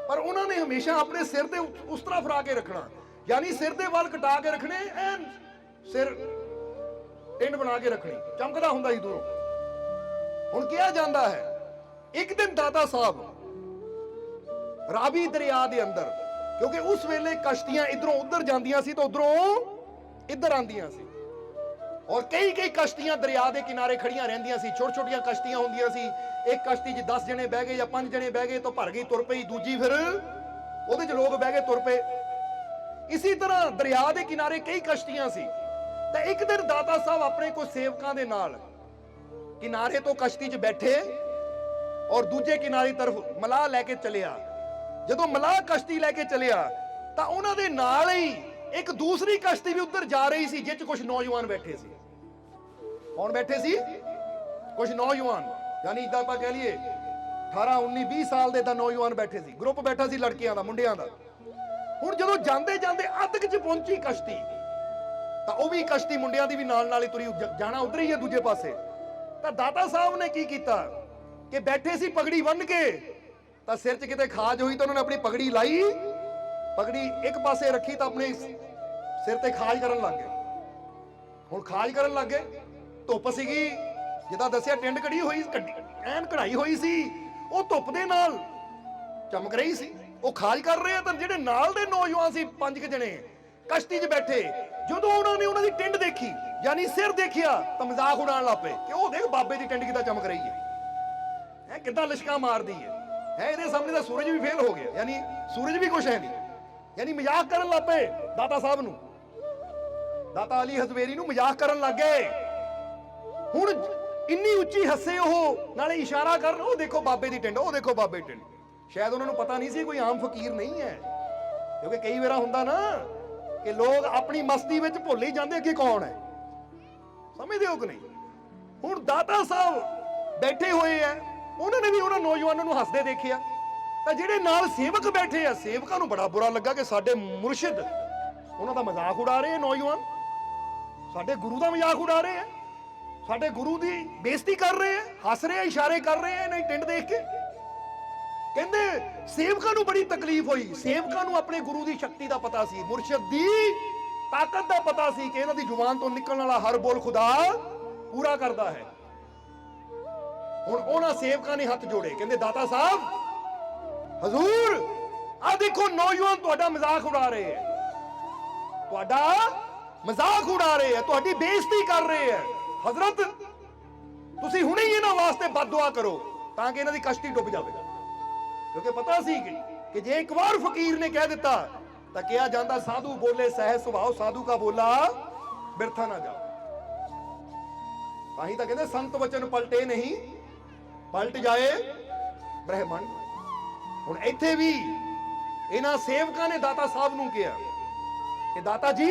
ਪਰ ਉਹਨਾਂ ਨੇ ਹਮੇਸ਼ਾ ਆਪਣੇ ਸਿਰ ਤੇ ਉਸ ਤਰ੍ਹਾਂ ਫਰਾ ਕੇ ਰੱਖਣਾ, ਯਾਨੀ ਸਿਰ ਦੇ ਵਾਲ ਕਟਾ ਕੇ ਰੱਖਣੇ, ਐਨ ਸਿਰ ਟਿੰਡ ਬਣਾ ਕੇ ਰੱਖਣੀ, ਚਮਕਦਾ ਹੁੰਦਾ ਸੀ ਦੂਰੋਂ। ਹੁਣ ਕਿਹਾ ਜਾਂਦਾ ਹੈ ਇੱਕ ਦਿਨ ਦਾਤਾ ਸਾਹਿਬ ਰਾਵੀ ਦਰਿਆ ਦੇ ਅੰਦਰ, ਕਿਉਂਕਿ ਉਸ ਵੇਲੇ ਕਸ਼ਤੀਆਂ ਇਧਰੋਂ ਉਧਰ ਜਾਂਦੀਆਂ ਸੀ ਤਾਂ ਉਧਰੋਂ ਇੱਧਰ ਆਉਂਦੀਆਂ ਸੀ, ਔਰ ਕਈ ਕਸ਼ਤੀਆਂ ਦਰਿਆ ਦੇ ਕਿਨਾਰੇ ਖੜੀਆਂ ਰਹਿੰਦੀਆਂ ਸੀ। ਛੋਟੀਆਂ ਛੋਟੀਆਂ ਕਸ਼ਤੀਆਂ ਹੁੰਦੀਆਂ ਸੀ, ਇੱਕ ਕਸ਼ਤੀ 'ਚ 10 ਜਣੇ ਬਹਿ ਗਏ ਜਾਂ 5 ਜਣੇ ਬਹਿ ਗਏ ਤਾਂ ਭਰ ਗਈ, ਤੁਰ ਪਈ। ਦੂਜੀ ਫਿਰ ਉਹਦੇ 'ਚ ਲੋਕ ਬਹਿ ਗਏ, ਤੁਰ ਪਏ। ਇਸੇ ਤਰ੍ਹਾਂ ਦਰਿਆ ਦੇ ਕਿਨਾਰੇ ਕਈ ਕਸ਼ਤੀਆਂ ਸੀ। ਤਾਂ ਇੱਕ ਦਿਨ ਦਾਤਾ ਸਾਹਿਬ ਆਪਣੇ ਕੋਈ ਸੇਵਕਾਂ ਦੇ ਨਾਲ ਕਿਨਾਰੇ ਤੋਂ ਕਸ਼ਤੀ 'ਚ ਬੈਠੇ ਔਰ ਦੂਜੇ ਕਿਨਾਰੇ ਤਰਫ ਮਲਾਹ ਲੈ ਕੇ ਚੱਲਿਆ। ਜਦੋਂ ਮਲਾਹ ਕਸ਼ਤੀ ਲੈ ਕੇ ਚੱਲਿਆ ਤਾਂ ਉਹਨਾਂ ਦੇ ਨਾਲ ਹੀ ਇੱਕ ਦੂਸਰੀ ਕਸ਼ਤੀ ਵੀ ਉੱਧਰ ਜਾ ਰਹੀ ਸੀ, ਜਿਸ 'ਚ ਕੁਝ ਨੌਜਵਾਨ ਬੈਠੇ ਸੀ। ਕੌਣ ਬੈਠੇ ਸੀ? ਕੁਝ ਨੌਜਵਾਨ, ਯਾਨੀ ਇਦਾਂ ਆਪਾਂ ਕਹਿ ਲਈਏ 18, 19, 20 ਸਾਲ ਦੇ ਤਾਂ ਨੌਜਵਾਨ ਬੈਠੇ ਸੀ। ਗਰੁੱਪ ਬੈਠਾ ਸੀ ਲੜਕਿਆਂ ਦਾ, ਮੁੰਡਿਆਂ ਦਾ। ਹੁਣ ਜਦੋਂ ਜਾਂਦੇ ਜਾਂਦੇ ਅੱਧ 'ਚ ਪਹੁੰਚੀ ਕਸ਼ਤੀ, ਤਾਂ ਉਹ ਵੀ ਕਸ਼ਤੀ ਮੁੰਡਿਆਂ ਦੀ ਵੀ ਨਾਲ ਹੀ ਤੁਰੀ, ਜਾਣਾ ਉਧਰ ਹੀ ਹੈ ਦੂਜੇ ਪਾਸੇ। ਤਾਂ ਦਾਤਾ ਸਾਹਿਬ ਨੇ ਕੀ ਕੀਤਾ ਕਿ ਬੈਠੇ ਸੀ ਪਗੜੀ ਬੰਨ੍ਹ ਕੇ, ਤਾਂ ਸਿਰ 'ਚ ਕਿਤੇ ਖਾਜ ਹੋਈ ਤਾਂ ਉਹਨਾਂ ਨੇ ਆਪਣੀ ਪਗੜੀ ਲਾਈ, ਪਗੜੀ ਇੱਕ ਪਾਸੇ ਰੱਖੀ ਤਾਂ ਆਪਣੇ ਸਿਰ ਤੇ ਖਾਜ ਕਰਨ ਲੱਗ ਗਏ। ਹੁਣ ਖਾਜ ਕਰਨ ਲੱਗ ਗਏ, ਧੁੱਪ ਸੀਗੀ, ਜਿੱਦਾਂ ਦੱਸਿਆ ਟਿੰਡ ਕੜੀ ਹੋਈ, ਐਨ ਕਢਾਈ ਹੋਈ ਸੀ, ਉਹ ਧੁੱਪ ਦੇ ਨਾਲ ਚਮਕ ਰਹੀ ਸੀ। ਉਹ ਖਾਜ ਕਰ ਰਹੇ ਆ ਤਾਂ ਜਿਹੜੇ ਨਾਲ ਦੇ ਨੌਜਵਾਨ ਸੀ 5 ਜਣੇ ਕਸ਼ਤੀ 'ਚ ਬੈਠੇ, ਜਦੋਂ ਉਹਨਾਂ ਨੇ ਉਹਨਾਂ ਦੀ ਟਿੰਡ ਦੇਖੀ, ਯਾਨੀ ਸਿਰ ਦੇਖਿਆ, ਤਾਂ ਮਜ਼ਾਕ ਉਡਾਉਣ ਲੱਗ ਪਏ ਕਿ ਉਹ ਦੇਖ ਬਾਬੇ ਦੀ ਟਿੰਡ ਕਿੱਦਾਂ ਚਮਕ ਰਹੀ ਹੈ, ਕਿੱਦਾਂ ਲਿਸ਼ਕਾਂ ਮਾਰਦੀ ਹੈ, ਇਹਦੇ ਸਾਹਮਣੇ ਤਾਂ ਸੂਰਜ ਵੀ ਫੇਲ ਹੋ ਗਿਆ, ਯਾਨੀ ਸੂਰਜ ਵੀ ਕੁਛ ਹੈ ਨਹੀਂ, ਯਾਨੀ ਮਜ਼ਾਕ ਕਰਨ ਲੱਗ ਪਏ ਦਾਤਾ ਸਾਹਿਬ ਨੂੰ, ਦਾਤਾ ਅਲੀ ਹਜ਼ਵੇਰੀ ਨੂੰ ਮਜ਼ਾਕ ਕਰਨ ਲੱਗ ਗਏ। ਹੁਣ ਇੰਨੀ ਉੱਚੀ ਹੱਸੇ ਉਹ, ਨਾਲੇ ਇਸ਼ਾਰਾ ਕਰਨ, ਉਹ ਦੇਖੋ ਬਾਬੇ ਦੀ ਟਿੰਡ, ਉਹ ਦੇਖੋ ਬਾਬੇ ਦੀ ਟਿੰਡ। ਸ਼ਾਇਦ ਉਹਨਾਂ ਨੂੰ ਪਤਾ ਨਹੀਂ ਸੀ ਕੋਈ ਆਮ ਫਕੀਰ ਨਹੀਂ ਹੈ, ਕਿਉਂਕਿ ਕਈ ਵਾਰ ਹੁੰਦਾ ਨਾ ਕਿ ਲੋਕ ਆਪਣੀ ਮਸਤੀ ਵਿੱਚ ਭੁੱਲ ਹੀ ਜਾਂਦੇ ਕਿ ਕੌਣ ਹੈ। ਸਮਝਦੇ ਹੋ ਕਿ ਨਹੀਂ? ਹੁਣ ਦਾਤਾ ਸਾਹਿਬ ਬੈਠੇ ਹੋਏ ਆ, ਉਹਨਾਂ ਨੇ ਵੀ ਉਹਨਾਂ ਨੌਜਵਾਨਾਂ ਨੂੰ ਹੱਸਦੇ ਦੇਖਿਆ, ਤਾਂ ਜਿਹੜੇ ਨਾਲ ਸੇਵਕ ਬੈਠੇ ਆ, ਸੇਵਕਾਂ ਨੂੰ ਬੜਾ ਬੁਰਾ ਲੱਗਾ ਕਿ ਸਾਡੇ ਮੁਰਸ਼ਿਦ ਉਹਨਾਂ ਦਾ ਮਜ਼ਾਕ ਉਡਾ ਰਹੇ ਆ, ਨੌਜਵਾਨ ਸਾਡੇ ਗੁਰੂ ਦਾ ਮਜ਼ਾਕ ਉਡਾ ਰਹੇ ਆ, ਸਾਡੇ ਗੁਰੂ ਦੀ ਬੇਇੱਜ਼ਤੀ ਕਰ ਰਹੇ ਆ, ਹੱਸ ਰਹੇ ਆ, ਇਸ਼ਾਰੇ ਕਰ ਰਹੇ ਆ ਨਹੀਂ ਟਿੰਡ ਦੇਖ ਕੇ। ਕਹਿੰਦੇ ਸੇਵਕਾਂ ਨੂੰ ਬੜੀ ਤਕਲੀਫ ਹੋਈ। ਸੇਵਕਾਂ ਨੂੰ ਆਪਣੇ ਗੁਰੂ ਦੀ ਸ਼ਕਤੀ ਦਾ ਪਤਾ ਸੀ, ਮੁਰਸ਼ਿਦ ਦੀ ਤਾਕਤ ਦਾ ਪਤਾ ਸੀ ਕਿ ਇਹਨਾਂ ਦੀ ਜ਼ੁਬਾਨ ਤੋਂ ਨਿਕਲਣ ਵਾਲਾ ਹਰ ਬੋਲ ਖੁਦਾ ਪੂਰਾ ਕਰਦਾ ਹੈ। ਹੁਣ ਉਹਨਾਂ ਸੇਵਕਾਂ ਨੇ ਹੱਥ ਜੋੜੇ, ਕਹਿੰਦੇ ਦਾਤਾ ਸਾਹਿਬ, ਹਜ਼ੂਰ, ਆ ਦੇਖੋ ਨੌਜਵਾਨ ਤੁਹਾਡਾ ਮਜ਼ਾਕ ਉਡਾ ਰਹੇ ਹੈ, ਤੁਹਾਡਾ ਮਜ਼ਾਕ ਉਡਾ ਰਹੇ ਹੈ, ਤੁਹਾਡੀ ਬੇਇੱਜ਼ਤੀ ਕਰ ਰਹੇ ਹੈ। ਹਜ਼ਰਤ, ਤੁਸੀਂ ਹੁਣੇ ਹੀ ਇਹਨਾਂ ਵਾਸਤੇ ਬਦਦੁਆ ਕਰੋ ਤਾਂ ਕਿ ਇਹਨਾਂ ਦੀ ਕਸ਼ਤੀ ਡੁੱਬ ਜਾਵੇ। ਕਿਉਂਕਿ ਪਤਾ ਸੀ ਕਿ ਜੇ ਇੱਕ ਵਾਰ ਫਕੀਰ ਨੇ ਕਹਿ ਦਿੱਤਾ ਤਾਂ ਕਿਹਾ ਜਾਂਦਾ ਸਾਧੂ ਬੋਲੇ ਸਹਿ ਸੁਭਾਅ, ਸਾਧੂ ਕਾ ਬੋਲਾ ਬਿਰਥਾ ਨਾ ਜਾਓ। ਤਾਂ ਹੀ ਤਾਂ ਕਹਿੰਦੇ ਸੰਤ ਵਚਨ ਪਲਟੇ ਨਹੀਂ, ਪਲਟ ਜਾਏ ਬ੍ਰਹਮੰਡ। ਹੁਣ ਇੱਥੇ ਵੀ ਇਹਨਾਂ ਸੇਵਕਾਂ ਨੇ ਦਾਤਾ ਸਾਹਿਬ ਨੂੰ ਕਿਹਾ ਕਿ ਦਾਤਾ ਜੀ,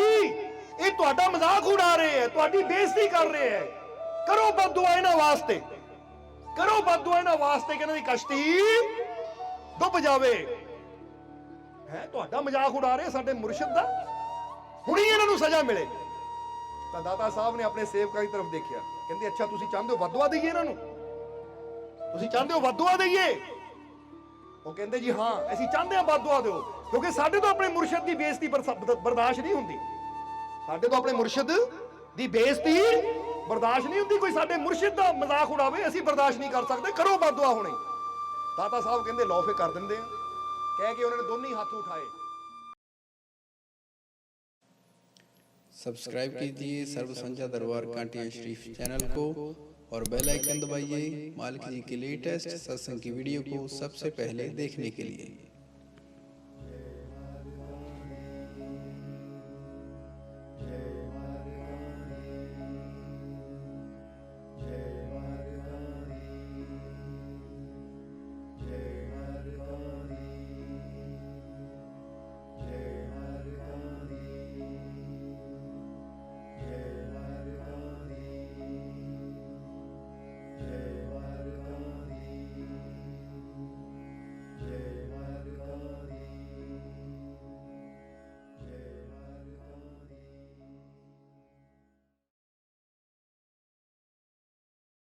ਇਹ ਤੁਹਾਡਾ ਮਜ਼ਾਕ ਉਡਾ ਰਹੇ ਹੈ, ਤੁਹਾਡੀ ਬੇਇੱਜ਼ਤੀ ਕਰ ਰਹੇ ਹੈ, ਕਰੋ ਬਦਦੁਆ ਇਹਨਾਂ ਵਾਸਤੇ, ਕਰੋ ਬਦਦੁਆ ਇਹਨਾਂ ਵਾਸਤੇ ਕਿ ਇਹਨਾਂ ਦੀ ਕਸ਼ਤੀ ਡੁੱਬ ਜਾਵੇ। ਹੈ ਤੁਹਾਡਾ ਮਜ਼ਾਕ ਉਡਾ ਰਹੇ ਸਾਡੇ ਮੁਰਸ਼ਿਦ ਦਾ, ਹੁਣੀ ਇਹਨਾਂ ਨੂੰ ਸਜ਼ਾ ਮਿਲੇ। ਤਾਂ ਦਾਤਾ ਸਾਹਿਬ ਨੇ ਆਪਣੇ ਸੇਵਕਾਂ ਦੀ ਤਰਫ ਦੇਖਿਆ, ਕਹਿੰਦੇ ਅੱਛਾ ਤੁਸੀਂ ਚਾਹੁੰਦੇ ਹੋ ਬਦਦੁਆ ਦਈਏ ਇਹਨਾਂ ਨੂੰ, ਤੁਸੀਂ ਚਾਹੁੰਦੇ ਹੋ ਬਦਦੁਆ ਦਈਏ? ਉਹ ਕਹਿੰਦੇ ਜੀ ਹਾਂ ਅਸੀਂ ਚਾਹੁੰਦੇ ਹਾਂ ਬਦਦੁਆ ਦਿਓ, ਕਿਉਂਕਿ ਸਾਡੇ ਤੋਂ ਆਪਣੇ ਮੁਰਸ਼ਿਦ ਦੀ ਬੇਇੱਜ਼ਤੀ ਬਰਦਾਸ਼ਤ ਨਹੀਂ ਹੁੰਦੀ। ਸਾਡੇ ਤੋਂ ਆਪਣੇ ਮੁਰਸ਼ਿਦ ਦੀ ਬੇਇੱਜ਼ਤੀ ਬਰਦਾਸ਼ਤ ਨਹੀਂ ਹੁੰਦੀ। ਕੋਈ ਸਾਡੇ ਮੁਰਸ਼ਿਦ ਦਾ ਮਜ਼ਾਕ ਉਡਾਵੇ, ਅਸੀਂ ਬਰਦਾਸ਼ਤ ਨਹੀਂ ਕਰ ਸਕਦੇ, ਕਰੋ ਬਦਦੁਆ ਹੁਣੇ। ਦਾਤਾ ਸਾਹਿਬ ਕਹਿੰਦੇ ਲਓ ਫੇ ਕਰ ਦਿੰਦੇ ਆ, ਕਹਿ ਕੇ ਉਹਨਾਂ ਨੇ ਦੋਨੇ ਹੱਥ उठाए। सब्सक्राइब कीजिए सर्व संध्या दरबार कांटिया शरीफ चैनल को और बेल आइकन दबाइए मालिक जी की लेटेस्ट सत्संग की वीडियो को सबसे पहले देखने के लिए।